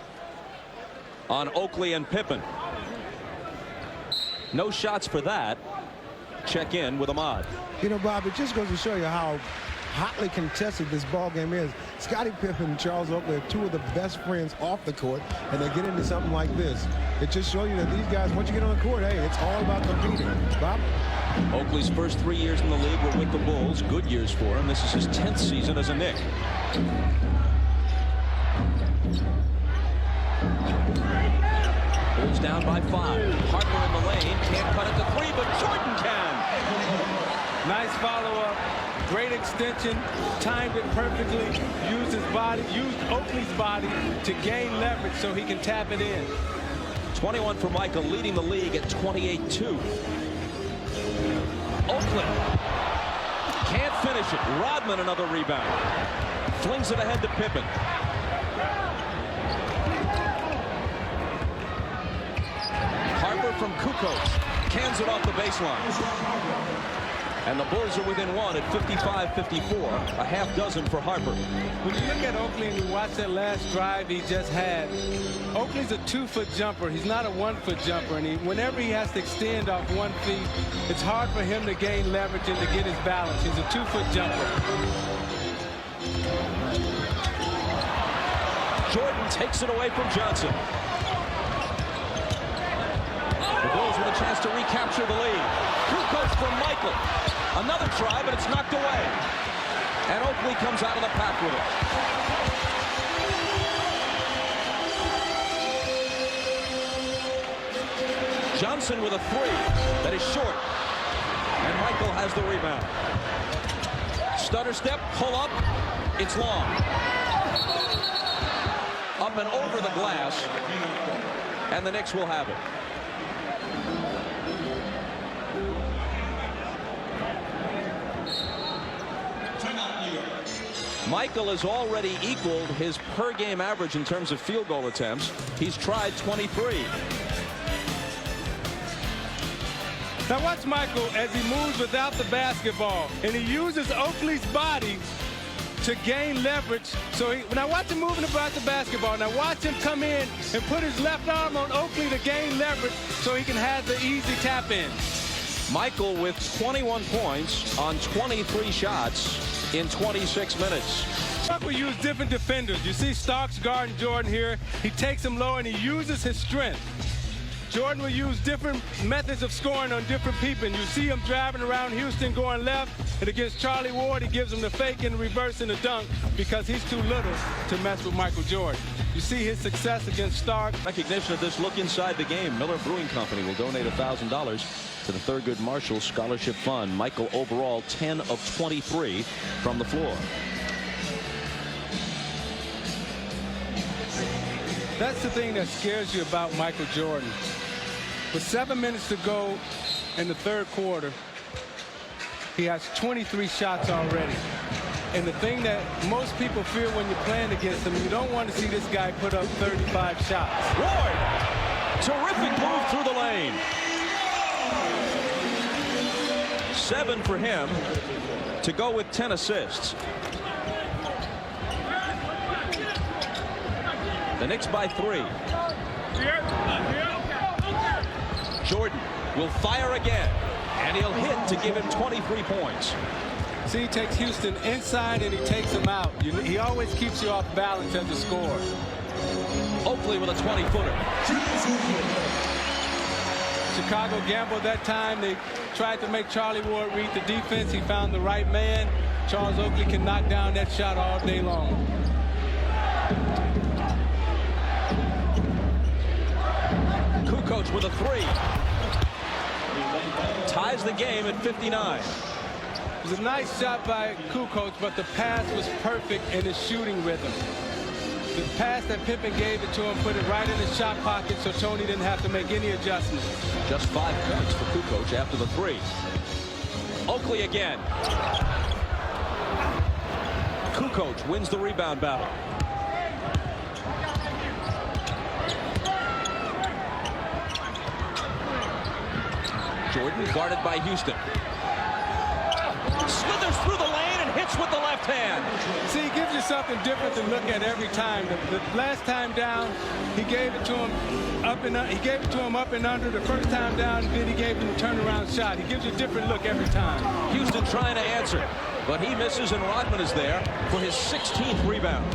on Oakley and Pippen. No shots for that. Check in with Ahmad. You know, Bob, it just goes to show you how hotly contested this ball game is. Scottie Pippen and Charles Oakley are two of the best friends off the court, and they get into something like this. It just shows you that these guys, once you get on the court, hey, it's all about competing. Bob? Oakley's first 3 years in the league were with the Bulls. Good years for him. This is his 10th season as a Knick. Bulls down by 5. Harper in the lane. Can't cut it to 3, but Jordan can. Nice follow-up. Great extension. Timed it perfectly. Used his body. Used Oakley's body to gain leverage so he can tap it in. 21 for Michael, leading the league at 28-2. Oakley can't finish it. Rodman another rebound. Flings it ahead to Pippen. Harper from Kukoc cans it off the baseline. And the Bulls are within one at 55-54. A half dozen for Harper. When you look at Oakley and you watch that last drive he just had, Oakley's a 2-foot jumper. He's not a 1-foot jumper. And whenever he has to extend off 1 feet, it's hard for him to gain leverage and to get his balance. He's a 2-foot jumper. Jordan takes it away from Johnson. The Bulls with a chance to recapture the lead. Kukoc from Michael. Another try, but it's knocked away. And Oakley comes out of the pack with it. Johnson with a 3 that is short. And Michael has the rebound. Stutter step, pull up. It's long. Up and over the glass. And the Knicks will have it. Michael has already equaled his per-game average in terms of field goal attempts. He's tried 23. Now watch Michael as he moves without the basketball, and he uses Oakley's body to gain leverage. So now watch him moving about the basketball. Now watch him come in and put his left arm on Oakley to gain leverage so he can have the easy tap in. Michael with 21 points on 23 shots in 26 minutes. Stark will use different defenders. You see Starks guarding Jordan here. He takes him low and he uses his strength. Jordan will use different methods of scoring on different people. And you see him driving around Houston going left. And against Charlie Ward, he gives him the fake and reverse and the dunk because he's too little to mess with Michael Jordan. You see his success against Stark. Recognition of this look inside the game. Miller Brewing Company will donate $1,000 to the Thurgood Marshall Scholarship Fund. Michael overall 10 of 23 from the floor. That's the thing that scares you about Michael Jordan. With 7 minutes to go in the third quarter, he has 23 shots already. And the thing that most people fear when you're playing against him, you don't want to see this guy put up 35 shots. Ward, terrific move through the lane. 7 for him to go with 10 assists. The Knicks by 3. Jordan will fire again, and he'll hit to give him 23 points. See, he takes Houston inside and he takes him out. He always keeps you off balance as a scorer. Oakley with a 20-footer. Chicago gambled that time. They tried to make Charlie Ward read the defense. He found the right man. Charles Oakley can knock down that shot all day long. Kukoc with a 3. Ties the game at 59. It was a nice shot by Kukoc, but the pass was perfect in his shooting rhythm. The pass that Pippen gave it to him, put it right in his shot pocket so Tony didn't have to make any adjustments. Just 5 points for Kukoc after the 3. Oakley again. Kukoc wins the rebound battle. Jordan guarded by Houston. Slithers through the lane and hits with the left hand. See, he gives you something different to look at every time. The last time down, he gave it to him up and under. The first time down, then he gave him a turnaround shot. He gives you a different look every time. Houston trying to answer, but he misses, and Rodman is there for his 16th rebound.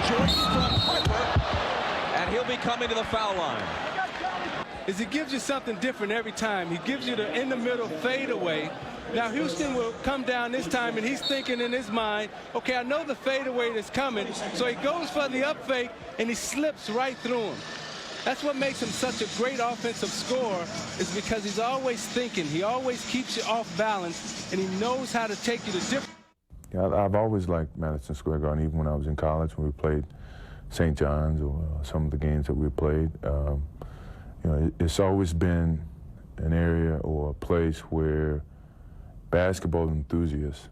Jordan from Harper, and he'll be coming to the foul line. He gives you something different every time. He gives you the in-the-middle fadeaway. Now, Houston will come down this time, and he's thinking in his mind, okay, I know the fadeaway that's coming, so he goes for the up fake, and he slips right through him. That's what makes him such a great offensive scorer, is because he's always thinking. He always keeps you off balance, and he knows how to take you to different. Yeah, I've always liked Madison Square Garden, even when I was in college, when we played St. John's or some of the games that we played. You know, it's always been an area or a place where basketball enthusiasts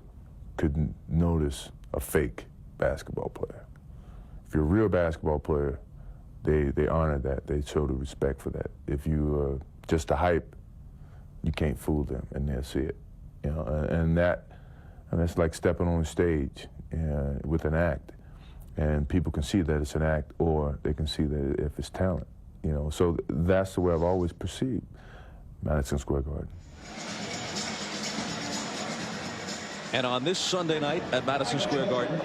could notice a fake basketball player. If you're a real basketball player, they honor that. They show the respect for that. If you just a hype, you can't fool them, and they'll see it. You know, and that's like stepping on a stage with an act, and people can see that it's an act, or they can see that if it's talent. You know, so that's the way I've always perceived Madison Square Garden. And on this Sunday night at Madison Square Garden,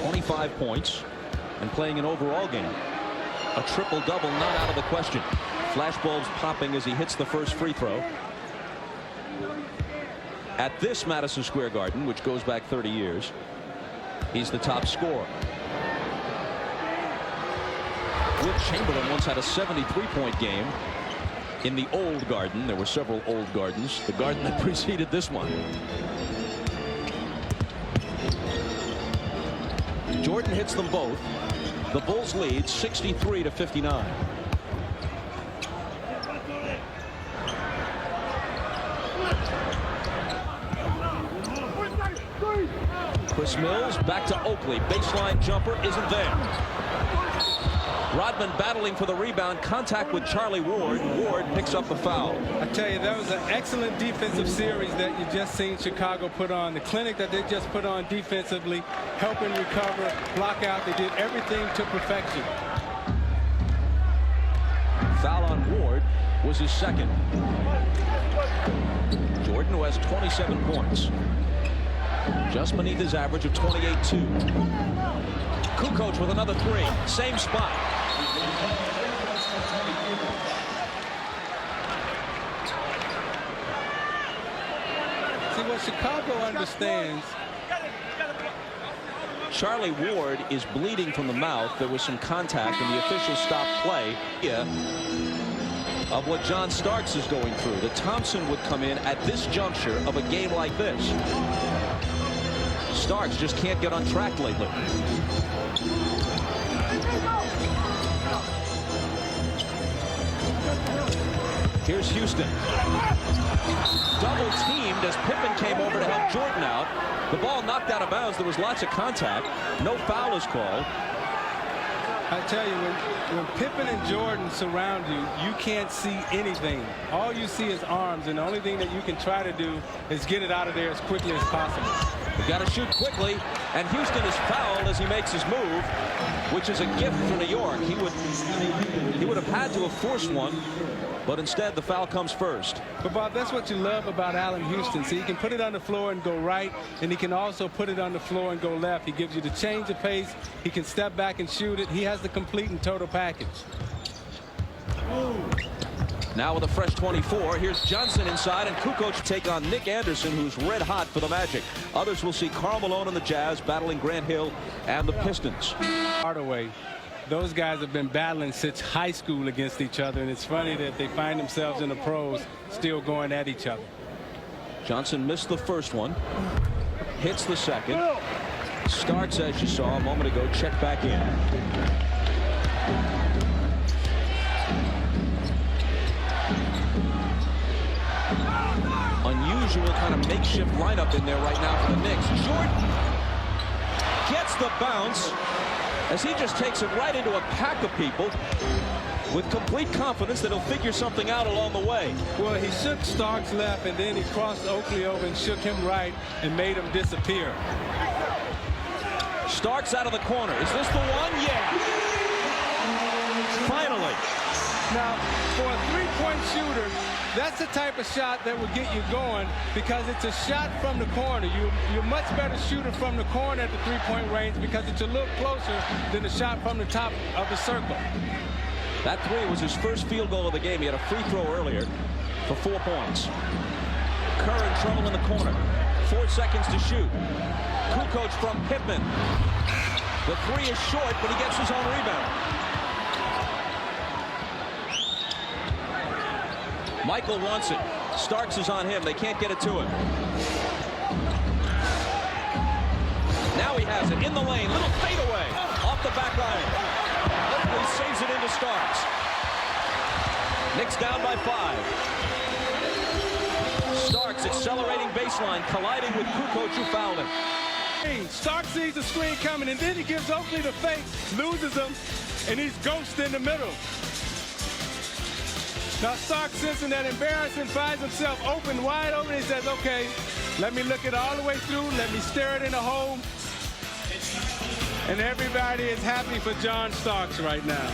25 points and playing an overall game. A triple-double not out of the question. Flashbulbs popping as he hits the first free throw. At this Madison Square Garden, which goes back 30 years, he's the top scorer. Will Chamberlain once had a 73-point game in the old Garden. There were several old Gardens. The Garden that preceded this one. Jordan hits them both. The Bulls lead 63-59. Chris Mills back to Oakley. Baseline jumper isn't there. Rodman battling for the rebound. Contact with Charlie Ward. Ward picks up the foul. I tell you, that was an excellent defensive series that you just seen Chicago put on. The clinic that they just put on defensively, helping recover, block out. They did everything to perfection. Foul on Ward was his second. Jordan, who has 27 points, just beneath his average of 28-2. Kukoc with another three. Same spot. See, what Chicago understands. Charlie Ward is bleeding from the mouth. There was some contact, and the official stopped play. Yeah. Of what John Starks is going through. That Thompson would come in at this juncture of a game like this. Starks just can't get on track lately. Here's Houston. Double teamed as Pippen came over to help Jordan out. The ball knocked out of bounds. There was lots of contact. No foul is called. I tell you, when Pippen and Jordan surround you, you can't see anything. All you see is arms, and the only thing that you can try to do is get it out of there as quickly as possible. We've got to shoot quickly, and Houston is fouled as he makes his move, which is a gift for New York. He would have had to have forced one, but instead the foul comes first. But Bob, that's what you love about Allen Houston. See, he can put it on the floor and go right, and he can also put it on the floor and go left. He gives you the change of pace. He can step back and shoot it. He has the complete and total package. Now with a fresh 24, here's Johnson inside, and Kukoc take on Nick Anderson, who's red hot for the Magic. Others will see Karl Malone and the Jazz battling Grant Hill and the Pistons. Hardaway. Those guys have been battling since high school against each other, and it's funny that they find themselves in the pros still going at each other. Johnson missed the first one, hits the second, starts as you saw a moment ago, check back in. Unusual kind of makeshift lineup in there right now for the Knicks. Jordan gets the bounce as he just takes it right into a pack of people. with complete confidence that he'll figure something out along the way. Well, he shook Starks left, and then he crossed Oakley over and shook him right and made him disappear. Starks out of the corner. Is this the one? Yeah. Finally. Now, for a three-point shooter, that's the type of shot that will get you going because it's a shot from the corner. You're much better shooter from the corner at the three-point range because it's a little closer than the shot from the top of the circle. That three was his first field goal of the game. He had a free throw earlier for 4 points. Kerr in trouble in the corner. 4 seconds to shoot. Kukoc from Pippen. The three is short, but he gets his own rebound. Michael wants it. Starks is on him. They can't get it to him. Now he has it in the lane. Little fadeaway off the back line. Oakley saves it into Starks. Knicks down by 5. Starks accelerating baseline, colliding with Kukoc, who fouled him. Starks sees the screen coming, and then he gives Oakley the fake, loses him, and he's ghosted in the middle. Now Starks, sensing that embarrassment, finds himself open, wide open. He says, okay, let me look it all the way through. Let me stare it in the hole. And everybody is happy for John Starks right now.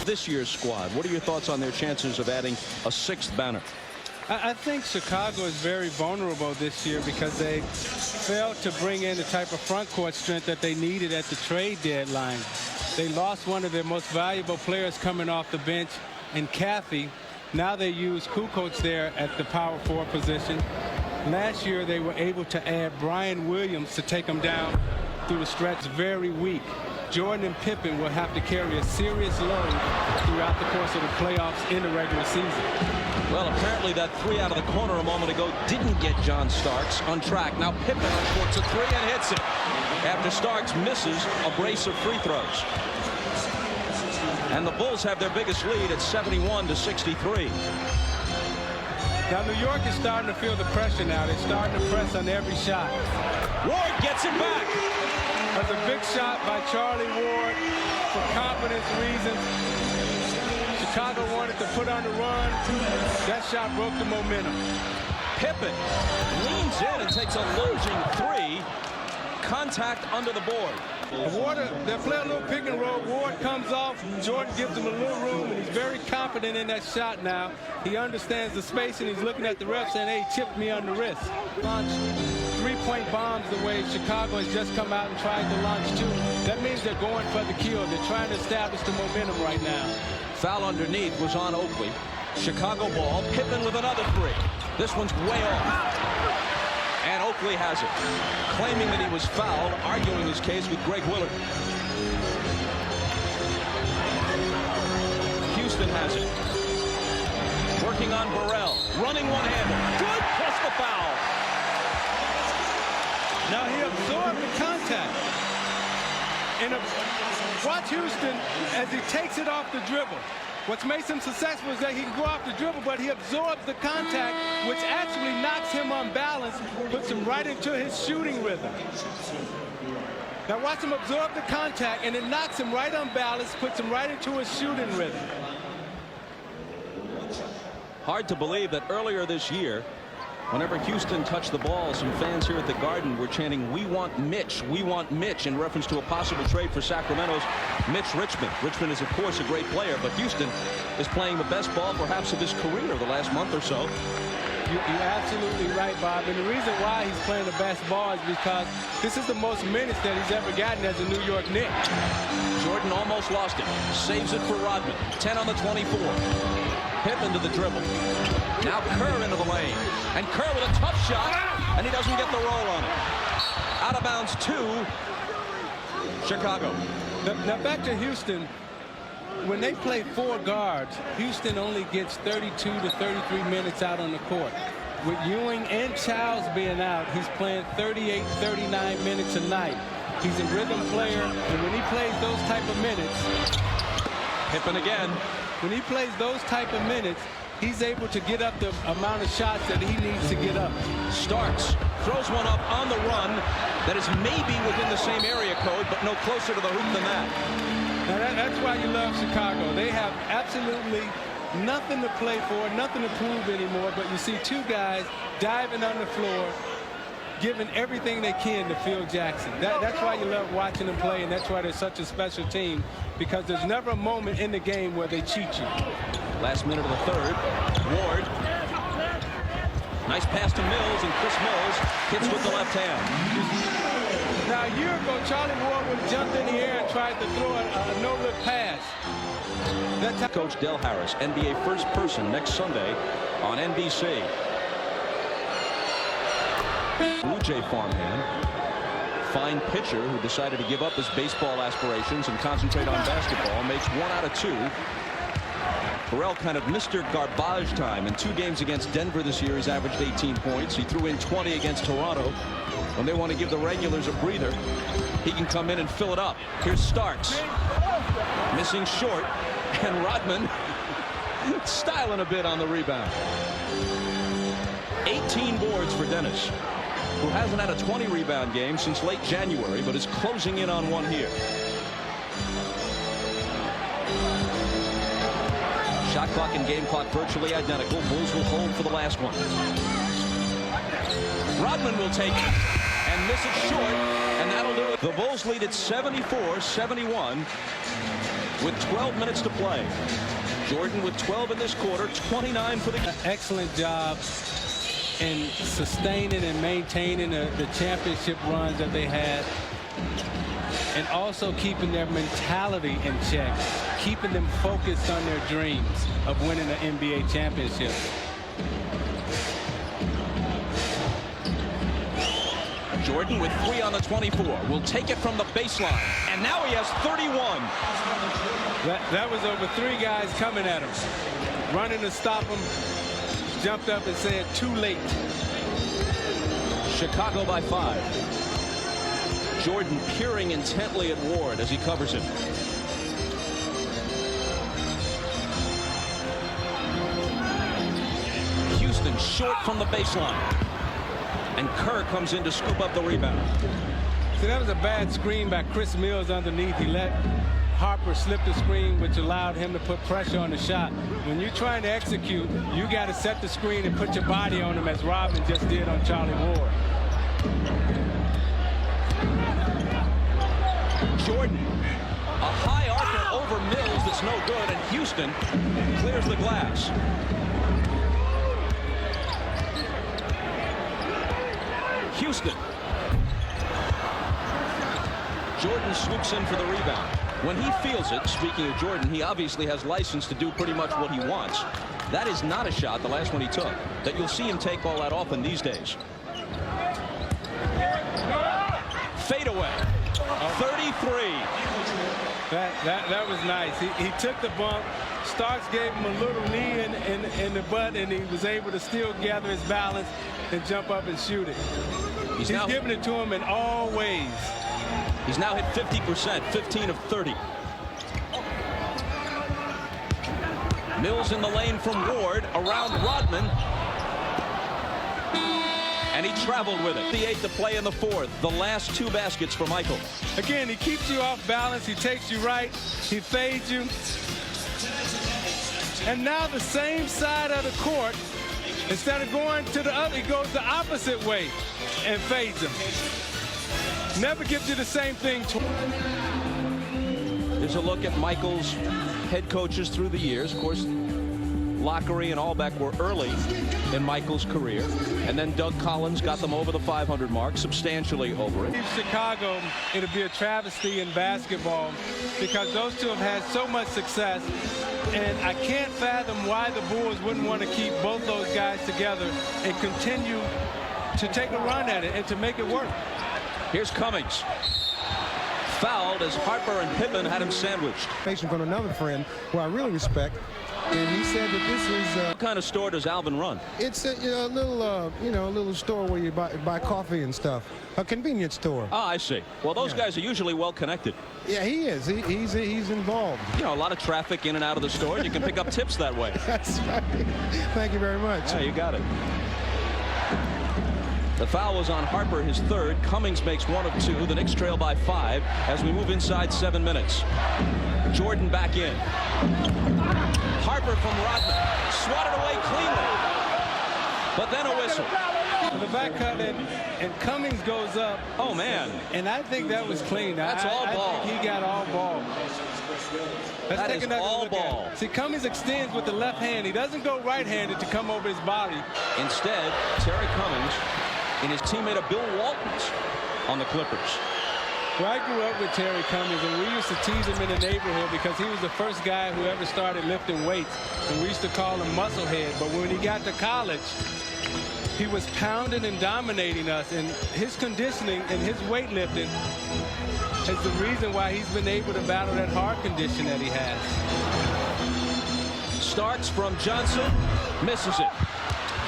This year's squad, what are your thoughts on their chances of adding a 6th banner? I think Chicago is very vulnerable this year because they failed to bring in the type of front court strength that they needed at the trade deadline. They lost one of their most valuable players coming off the bench in Caffey. Now they use Kukoc there at the power forward position. Last year they were able to add Brian Williams to take them down through the stretch. Very weak. Jordan and Pippen will have to carry a serious load throughout the course of the playoffs in the regular season. Well, apparently that three out of the corner a moment ago didn't get John Starks on track. Now Pippen uncorks a three and hits it after Starks misses a brace of free throws. And the Bulls have their biggest lead at 71-63. Now New York is starting to feel the pressure now. They're starting to press on every shot. Ward gets it back. That's a big shot by Charlie Ward for confidence reasons. Chicago wanted to put on the run. That shot broke the momentum. Pippen leans in and takes a lunging three. Contact under the board. Ward, they play a little pick and roll. Ward comes off. Jordan gives him a little room, and he's very confident in that shot now. He understands the space, and he's looking at the ref saying, hey, he chipped me on the wrist. Launch three-point bombs the way Chicago has just come out and tried to launch two. That means they're going for the kill. They're trying to establish the momentum right now. Foul underneath was on Oakley. Chicago ball. Pippen with another three. This one's way off. And Oakley has it, claiming that he was fouled, arguing his case with Greg Willard. Houston has it. Working on Burrell, running one-hander. Good, plus the foul. Now he absorbed the contact. And watch Houston as he takes it off the dribble. What makes him successful is that he can go off the dribble, but he absorbs the contact, which actually knocks him unbalanced, puts him right into his shooting rhythm. Now watch him absorb the contact, and it knocks him right unbalanced, puts him right into his shooting rhythm. Hard to believe that earlier this year, whenever Houston touched the ball, some fans here at the Garden were chanting, we want Mitch, in reference to a possible trade for Sacramento's Mitch Richmond. Richmond is, of course, a great player, but Houston is playing the best ball, perhaps, of his career the last month or so. You're absolutely right, Bob. And the reason why he's playing the best ball is because this is the most minutes that he's ever gotten as a New York Knick. Jordan almost lost it. Saves it for Rodman. 10 on the 24. Pippen to the dribble. Now Kerr into the lane. And Kerr with a tough shot, and he doesn't get the roll on it. Out of bounds to Chicago. Now back to Houston. When they play four guards, Houston only gets 32 to 33 minutes out on the court. With Ewing and Childs being out, he's playing 38, 39 minutes a night. He's a rhythm player, and when he plays those type of minutes, Pippen again. When he plays those type of minutes, he's able to get up the amount of shots that he needs to get up. Starks throws one up on the run that is maybe within the same area code, but no closer to the hoop than that. Now that's why you love Chicago. They have absolutely nothing to play for, nothing to prove anymore, but you see two guys diving on the floor, giving everything they can to Phil Jackson. That's why you love watching them play, and that's why they're such a special team, because there's never a moment in the game where they cheat you. Last minute of the third. Ward. Nice pass to Mills, and Chris Mills hits with the left hand. Now, a year ago, Charlie Ward would have jumped in the air and tried to throw a no-look pass. Coach Del Harris, NBA first person next Sunday on NBC. Blue Jay farmhand, fine pitcher who decided to give up his baseball aspirations and concentrate on basketball, makes 1 out of 2. Burrell kind of Mr. Garbage time. In 2 games against Denver this year, he's averaged 18 points. He threw in 20 against Toronto. When they want to give the regulars a breather, he can come in and fill it up. Here's Starks, missing short, and Rodman styling a bit on the rebound. 18 boards for Dennis, who hasn't had a 20 rebound game since late January, but is closing in on one here. Shot clock and game clock virtually identical. Bulls will hold for the last one. Rodman will take it and miss it short, and that'll do it. The Bulls lead at 74-71 with 12 minutes to play. Jordan with 12 in this quarter, 29 for the game. Excellent job in sustaining and maintaining the championship runs that they had, and also keeping their mentality in check, keeping them focused on their dreams of winning an NBA championship. Jordan with 3 on the 24 will take it from the baseline, and now he has 31. That was over 3 guys coming at him, running to stop him. Jumped up and said, too late. Chicago by 5. Jordan peering intently at Ward as he covers him. Houston short from the baseline, and Kerr comes in to scoop up the rebound. See, that was a bad screen by Chris Mills underneath. He let Harper slip the screen, which allowed him to put pressure on the shot. When you're trying to execute, you got to set the screen and put your body on him, as Rodman just did on Charlie Ward. Jordan, a high archer over Mills that's no good, and Houston clears the glass. Houston. Jordan swoops in for the rebound. When he feels it, speaking of Jordan, he obviously has license to do pretty much what he wants. That is not a shot, the last one he took, that you'll see him take all that often these days. Fade away. 33. That was nice. He took the bump. Starks gave him a little knee in the butt, and he was able to still gather his balance and jump up and shoot it. He's giving it to him in all ways. He's now hit 50%, 15 of 30. Mills in the lane from Ward, around Rodman. And he traveled with it. The 8 to play in the 4th. The last 2 baskets for Michael. Again, he keeps you off balance. He takes you right. He fades you. And now the same side of the court, instead of going to the other, he goes the opposite way and fades him. Never gives you the same thing. Here's a look at Michael's head coaches through the years. Of course, Lockery and Allbeck were early in Michael's career, and then Doug Collins got them over the 500 mark, substantially over it. In Chicago, it'll be a travesty in basketball because those two have had so much success, and I can't fathom why the Bulls wouldn't want to keep both those guys together and continue to take a run at it and to make it work. Here's Cummings. Fouled as Harper and Pippen had him sandwiched. From another friend who I really respect, and he said that this is What kind of store does Alvin run? it's a little store where you buy coffee and stuff, a convenience store. Ah, I see. Well, those guys are usually well connected. Yeah, he is. He's involved. You know, a lot of traffic in and out of the store, and you can pick up tips that way. That's right. Thank you very much. Yeah, you got it. The foul was on Harper, his third. Cummings makes 1 of 2. The Knicks trail by 5 as we move inside 7 minutes. Jordan back in. Harper from Rodman. Swatted away cleanly. But then a whistle. The back cut and Cummings goes up. Oh, man. And I think that was clean. That's all ball. I think he got all ball. Let's That take is another all look ball. at it. See, Cummings extends with the left hand. He doesn't go right-handed to come over his body. Instead, Terry Cummings and his teammate of Bill Walton's on the Clippers. Well, I grew up with Terry Cummings, and we used to tease him in the neighborhood because he was the first guy who ever started lifting weights. And we used to call him Musclehead. But when he got to college, he was pounding and dominating us. And his conditioning and his weightlifting is the reason why he's been able to battle that heart condition that he has. Starks from Johnson. Misses it.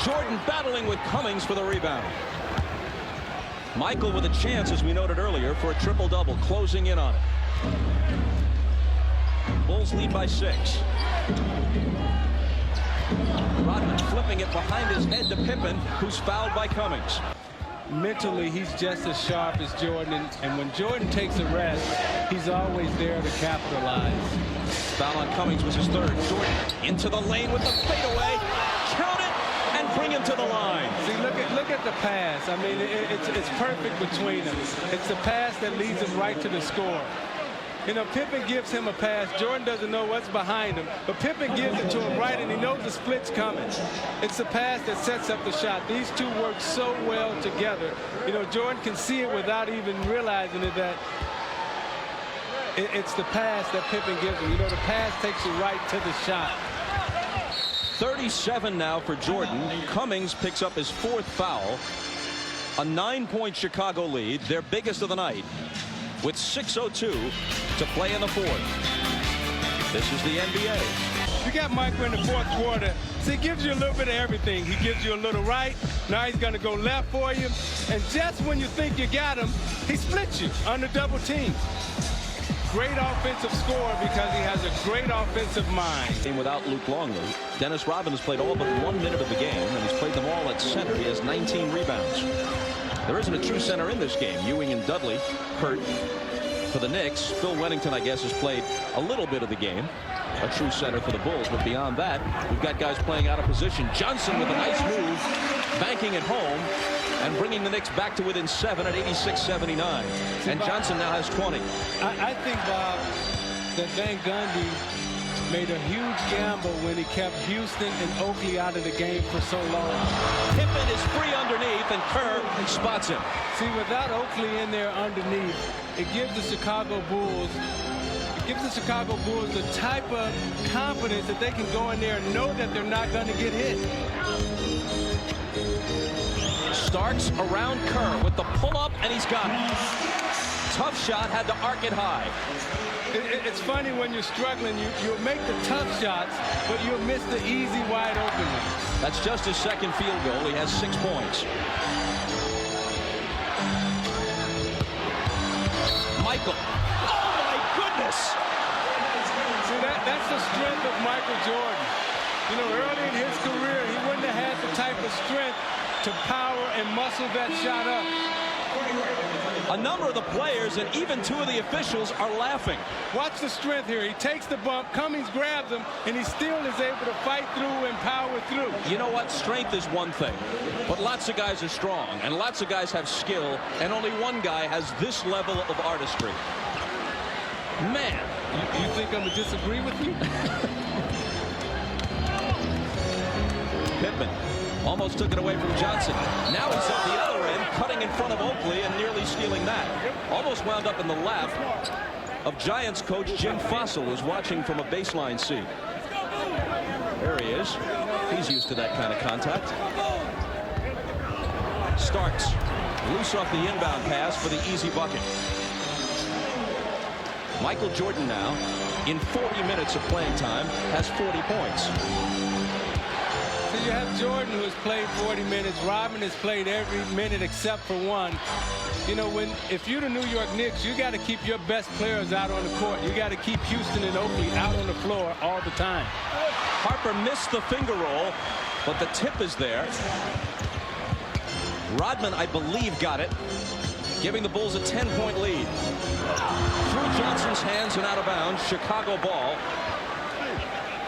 Jordan battling with Cummings for the rebound. Michael with a chance, as we noted earlier, for a triple-double, closing in on it. Bulls lead by 6. Rodman flipping it behind his head to Pippen, who's fouled by Cummings. Mentally, he's just as sharp as Jordan, and when Jordan takes a rest, he's always there to capitalize. Foul on Cummings was his third. Jordan into the lane with the fadeaway. Count it and bring him to the line. See, look at the pass. I mean, it's perfect between them. It's the pass that leads him right to the score. You know, Pippen gives him a pass. Jordan doesn't know what's behind him, but Pippen gives it to him right, and he knows the split's coming. It's the pass that sets up the shot. These two work so well together. You know, Jordan can see it without even realizing it, that it's the pass that Pippen gives him. You know, the pass takes you right to the shot. 37 now for Jordan. Cummings picks up his 4th foul. A 9-point Chicago lead, their biggest of the night, with 6:02 to play in the 4th. This is the NBA. You got Michael in the 4th quarter. So he gives you a little bit of everything. He gives you a little right. Now he's going to go left for you. And just when you think you got him, he splits you under double team. Great offensive score because he has a great offensive mind. Without Luke Longley, Dennis Rodman has played all but 1 minute of the game, and he's played them all at center. He has 19 rebounds. There isn't a true center in this game. Ewing and Dudley hurt for the Knicks. Phil Wennington, I guess, has played a little bit of the game. A true center for the Bulls. But beyond that, we've got guys playing out of position. Johnson with a nice move, banking it home, and bringing the Knicks back to within 7 at 86-79. And Johnson now has 20. I think, Bob, that Van Gundy made a huge gamble when he kept Houston and Oakley out of the game for so long. Pippen is free underneath, and Kerr spots him. See, without Oakley in there underneath, it gives the Chicago Bulls the type of confidence that they can go in there and know that they're not going to get hit. Starks around Kerr with the pull-up, and he's got it. Tough shot, had to arc it high. It's funny when you're struggling, you'll make the tough shots, but you'll miss the easy, wide open ones. That's just his 2nd field goal. He has 6 points. Michael. Oh, my goodness. See, that's the strength of Michael Jordan. You know, early in his career, he wouldn't have had the type of strength to power and muscle that shot up. A number of the players and even 2 of the officials are laughing. Watch the strength here. He takes the bump, Cummings grabs him, and he still is able to fight through and power through. You know what? Strength is one thing, but lots of guys are strong, and lots of guys have skill, and only one guy has this level of artistry. Man. You think I'm going to disagree with you? Pittman almost took it away from Johnson. Now he's at the other end, cutting in front of Oakley and nearly stealing that. Almost wound up in the lap of Giants coach Jim Fossil, who's watching from a baseline seat. There he is. He's used to that kind of contact. Starks loose off the inbound pass for the easy bucket. Michael Jordan now, in 40 minutes of playing time, has 40 points. So you have Jordan, who has played 40 minutes. Rodman has played every minute except for one. You know, if you're the New York Knicks, you got to keep your best players out on the court. You got to keep Houston and Oakley out on the floor all the time. Harper missed the finger roll, but the tip is there. Rodman, I believe, got it, giving the Bulls a 10-point lead. Through Johnson's hands and out of bounds. Chicago ball.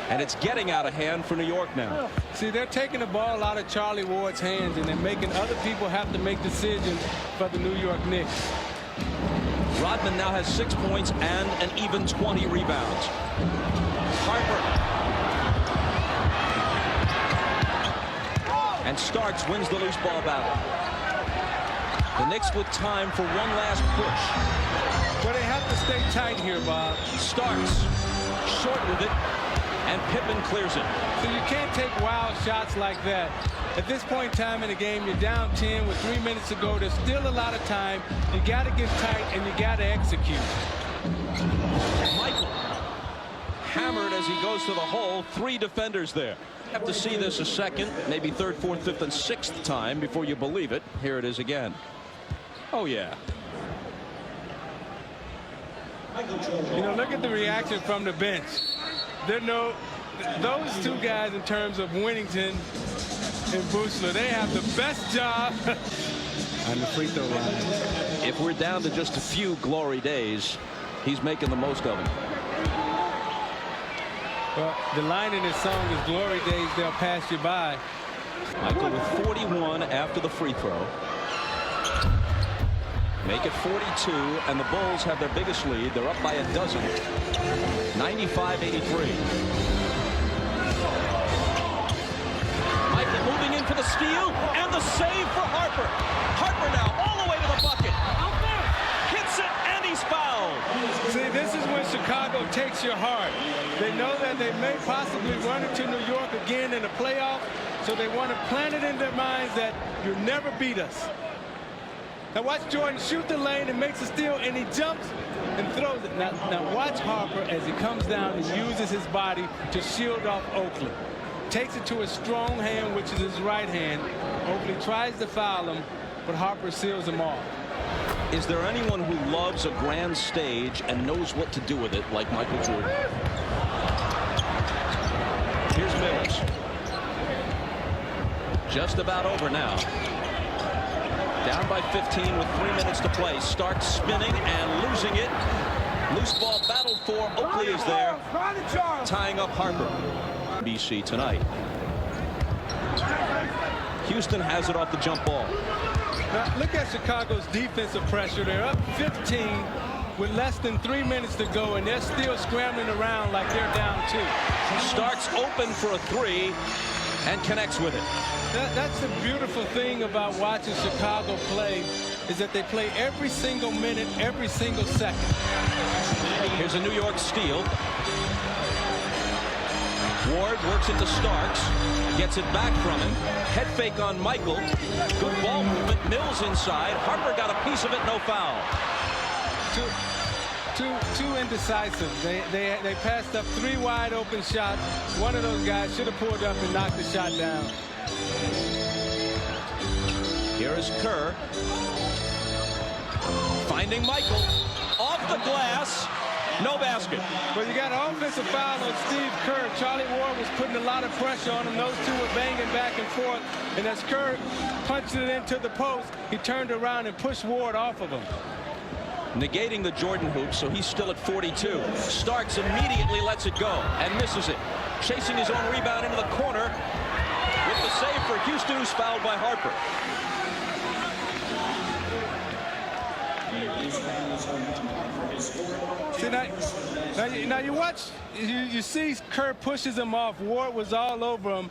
And it's getting out of hand for New York now. See, they're taking the ball out of Charlie Ward's hands, and they're making other people have to make decisions for the New York Knicks. Rodman now has 6 points and an even 20 rebounds. Harper. And Starks wins the loose ball battle. The Knicks with time for one last push. Well, they have to stay tight here, Bob. Starks short with it, and Pippen clears it. So you can't take wild shots like that. At this point in time in the game, you're down 10 with 3 minutes to go. There's still a lot of time. You got to get tight, and you got to execute. Michael hammered as he goes to the hole. 3 defenders there. Have to see this a second, maybe third, fourth, fifth, and sixth time before you believe it. Here it is again. Oh, yeah. You know, look at the reaction from the bench. Those two guys in terms of Winnington and Buechler, they have the best job on the free throw line. If we're down to just a few glory days, he's making the most of them. Well, the line in this song is glory days, they'll pass you by. Michael with 41 after the free throw. Make it 42, and the Bulls have their biggest lead. They're up by a dozen. 95-83. Michael moving in for the steal, and the save for Harper. Harper now all the way to the bucket. Hits it, and he's fouled. See, this is when Chicago takes your heart. They know that they may possibly run into New York again in the playoff, so they want to plant it in their minds that you'll never beat us. Now watch Jordan shoot the lane and makes a steal, and he jumps and throws it. Now watch Harper as he comes down and uses his body to shield off Oakley. Takes it to a strong hand, which is his right hand. Oakley tries to foul him, but Harper seals him off. Is there anyone who loves a grand stage and knows what to do with it like Michael Jordan? Here's Mills. Just about over now. Down by 15 with 3 minutes to play. Starks spinning and losing it. Loose ball battled for. Oakley is there, tying up Harper. BC tonight. Houston has it off the jump ball. Now look at Chicago's defensive pressure. They're up 15 with less than 3 minutes to go, and they're still scrambling around like they're down 2. Starks open for a 3 and connects with it. That's the beautiful thing about watching Chicago play, is that they play every single minute, every single second. Here's a New York steal. Ward works into Starks, gets it back from him. Head fake on Michael. Good ball movement. Mills inside. Harper got a piece of it, no foul. Too indecisive. They passed up 3 wide open shots. One of those guys should have pulled up and knocked the shot down. Here is Kerr. Finding Michael. Off the glass. No basket. Well, you got an offensive foul on Steve Kerr. Charlie Ward was putting a lot of pressure on him. Those two were banging back and forth. And as Kerr punched it into the post, he turned around and pushed Ward off of him. Negating the Jordan hoop, so he's still at 42. Starks immediately lets it go and misses it. Chasing his own rebound into the corner with the save for Houston, who's fouled by Harper. See, now you watch, you see Kerr pushes him off. Ward was all over him.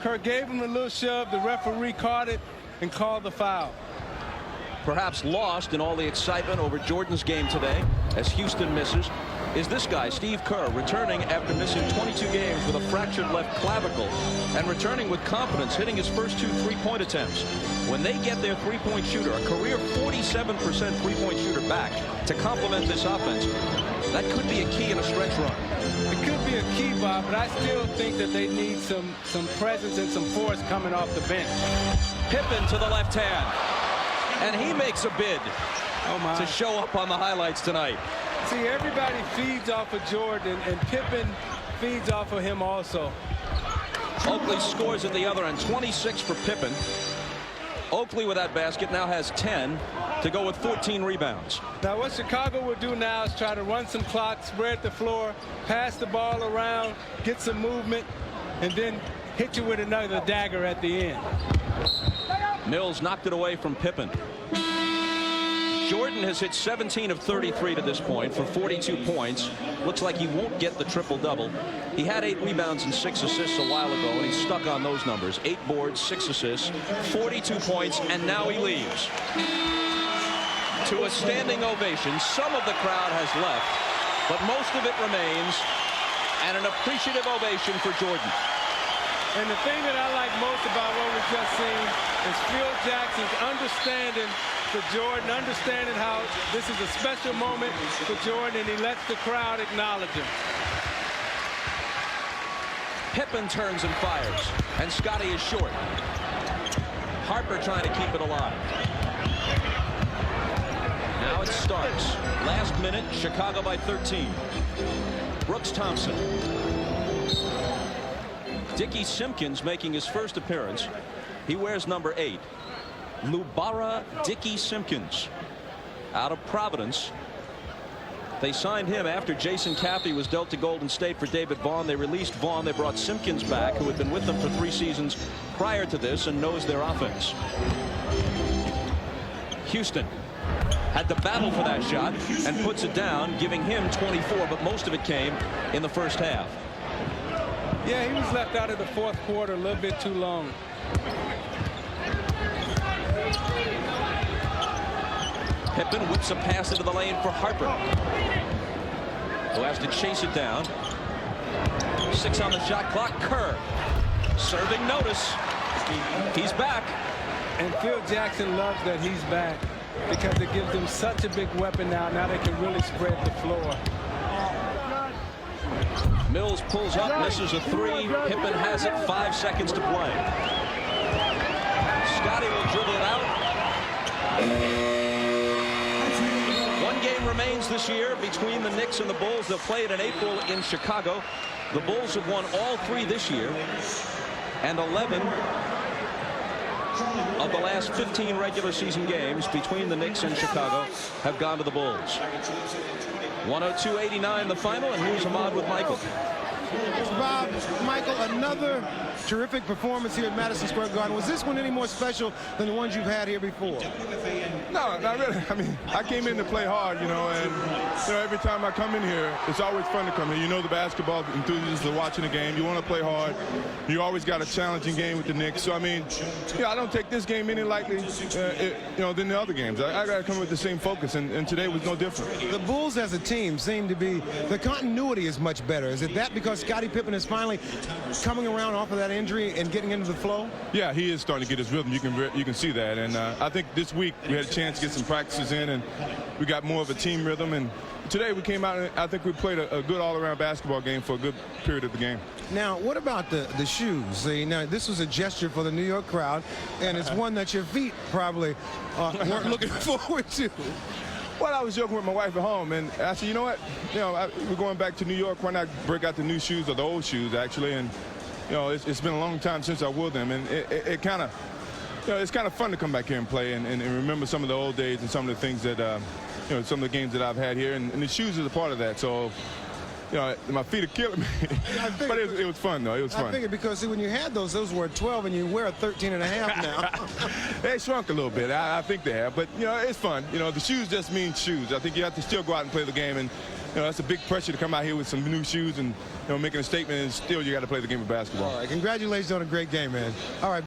Kerr gave him a little shove. The referee caught it and called the foul. Perhaps lost in all the excitement over Jordan's game today as Houston misses is this guy, Steve Kerr, returning after missing 22 games with a fractured left clavicle and returning with confidence, hitting his first 2 3-point attempts. When they get their three-point shooter, a career 47% three-point shooter back to complement this offense, that could be a key in a stretch run. It could be a key, Bob, but I still think that they need some presence and some force coming off the bench. Pippen to the left hand. And he makes a bid to show up on the highlights tonight. See, everybody feeds off of Jordan, and Pippen feeds off of him also. Oakley scores at the other end, 26 for Pippen. Oakley with that basket now has 10 to go with 14 rebounds. Now what Chicago will do now is try to run some clock, spread the floor, pass the ball around, get some movement, and then hit you with another dagger at the end. Mills knocked it away from Pippen. Jordan has hit 17 of 33 to this point for 42 points. Looks like he won't get the triple-double. He had 8 rebounds and 6 assists a while ago, and he's stuck on those numbers. 8 boards, 6 assists, 42 points, and now he leaves. To a standing ovation. Some of the crowd has left, but most of it remains, and an appreciative ovation for Jordan. And the thing that I like most about what we've just seen is Phil Jackson's understanding for Jordan, understanding how this is a special moment for Jordan, and he lets the crowd acknowledge him. Pippen turns and fires, and Scotty is short. Harper trying to keep it alive. Now it starts. Last minute, Chicago by 13. Brooks Thompson. Dickie Simpkins making his first appearance. He wears number 8. Lubara Dickie Simpkins out of Providence. They signed him after Jason Caffey was dealt to Golden State for David Vaughn. They released Vaughn. They brought Simpkins back, who had been with them for 3 seasons prior to this and knows their offense. Houston had to battle for that shot and puts it down, giving him 24, but most of it came in the first half. Yeah, he was left out of the fourth quarter a little bit too long. Pippen whips a pass into the lane for Harper, who has to chase it down. 6 on the shot clock. Kerr serving notice. He's back. And Phil Jackson loves that he's back because it gives them such a big weapon now. Now they can really spread the floor. Mills pulls up, misses a 3. Pippen has it, 5 seconds to play. Scotty will dribble it out. 1 game remains this year between the Knicks and the Bulls. They'll play it in April in Chicago. The Bulls have won all 3 this year, and 11 of the last 15 regular season games between the Knicks and Chicago have gone to the Bulls. 102-89 the final, and here's Ahmad with Michael. Bob, Michael, another terrific performance here at Madison Square Garden. Was this one any more special than the ones you've had here before? No, not really. I mean, I came in to play hard, and every time I come in here, it's always fun to come here. You know, the basketball enthusiasts are watching the game. You want to play hard. You always got a challenging game with the Knicks. So, I mean, I don't take this game any lightly, than the other games. I got to come with the same focus, and today was no different. The Bulls as a team seem to be, the continuity is much better. Is it that because Scottie Pippen is finally coming around off of that injury and getting into the flow? Yeah, he is starting to get his rhythm. You can see that, and I think this week we had a chance to get some practices in, and we got more of a team rhythm. And today we came out and I think we played a good all-around basketball game for a good period of the game. Now, what about the shoes? See, now this was a gesture for the New York crowd, and it's one that your feet probably weren't looking forward to. Well, I was joking with my wife at home, and I said, you know what? We're going back to New York. Why not break out the new shoes, or the old shoes, actually? And it's been a long time since I wore them, and it kind of, it's kind of fun to come back here and play and remember some of the old days and some of the things that, some of the games that I've had here, and the shoes is a part of that. So, my feet are killing me, but it was fun, though. It was fun. I figured because, see, when you had those were 12, and you wear a 13.5 now. They shrunk a little bit. I think they have, but, it's fun. The shoes just mean shoes. I think you have to still go out and play the game, and, that's a big pressure to come out here with some new shoes and, making a statement, and still you got to play the game of basketball. All right, congratulations on a great game, man. All right.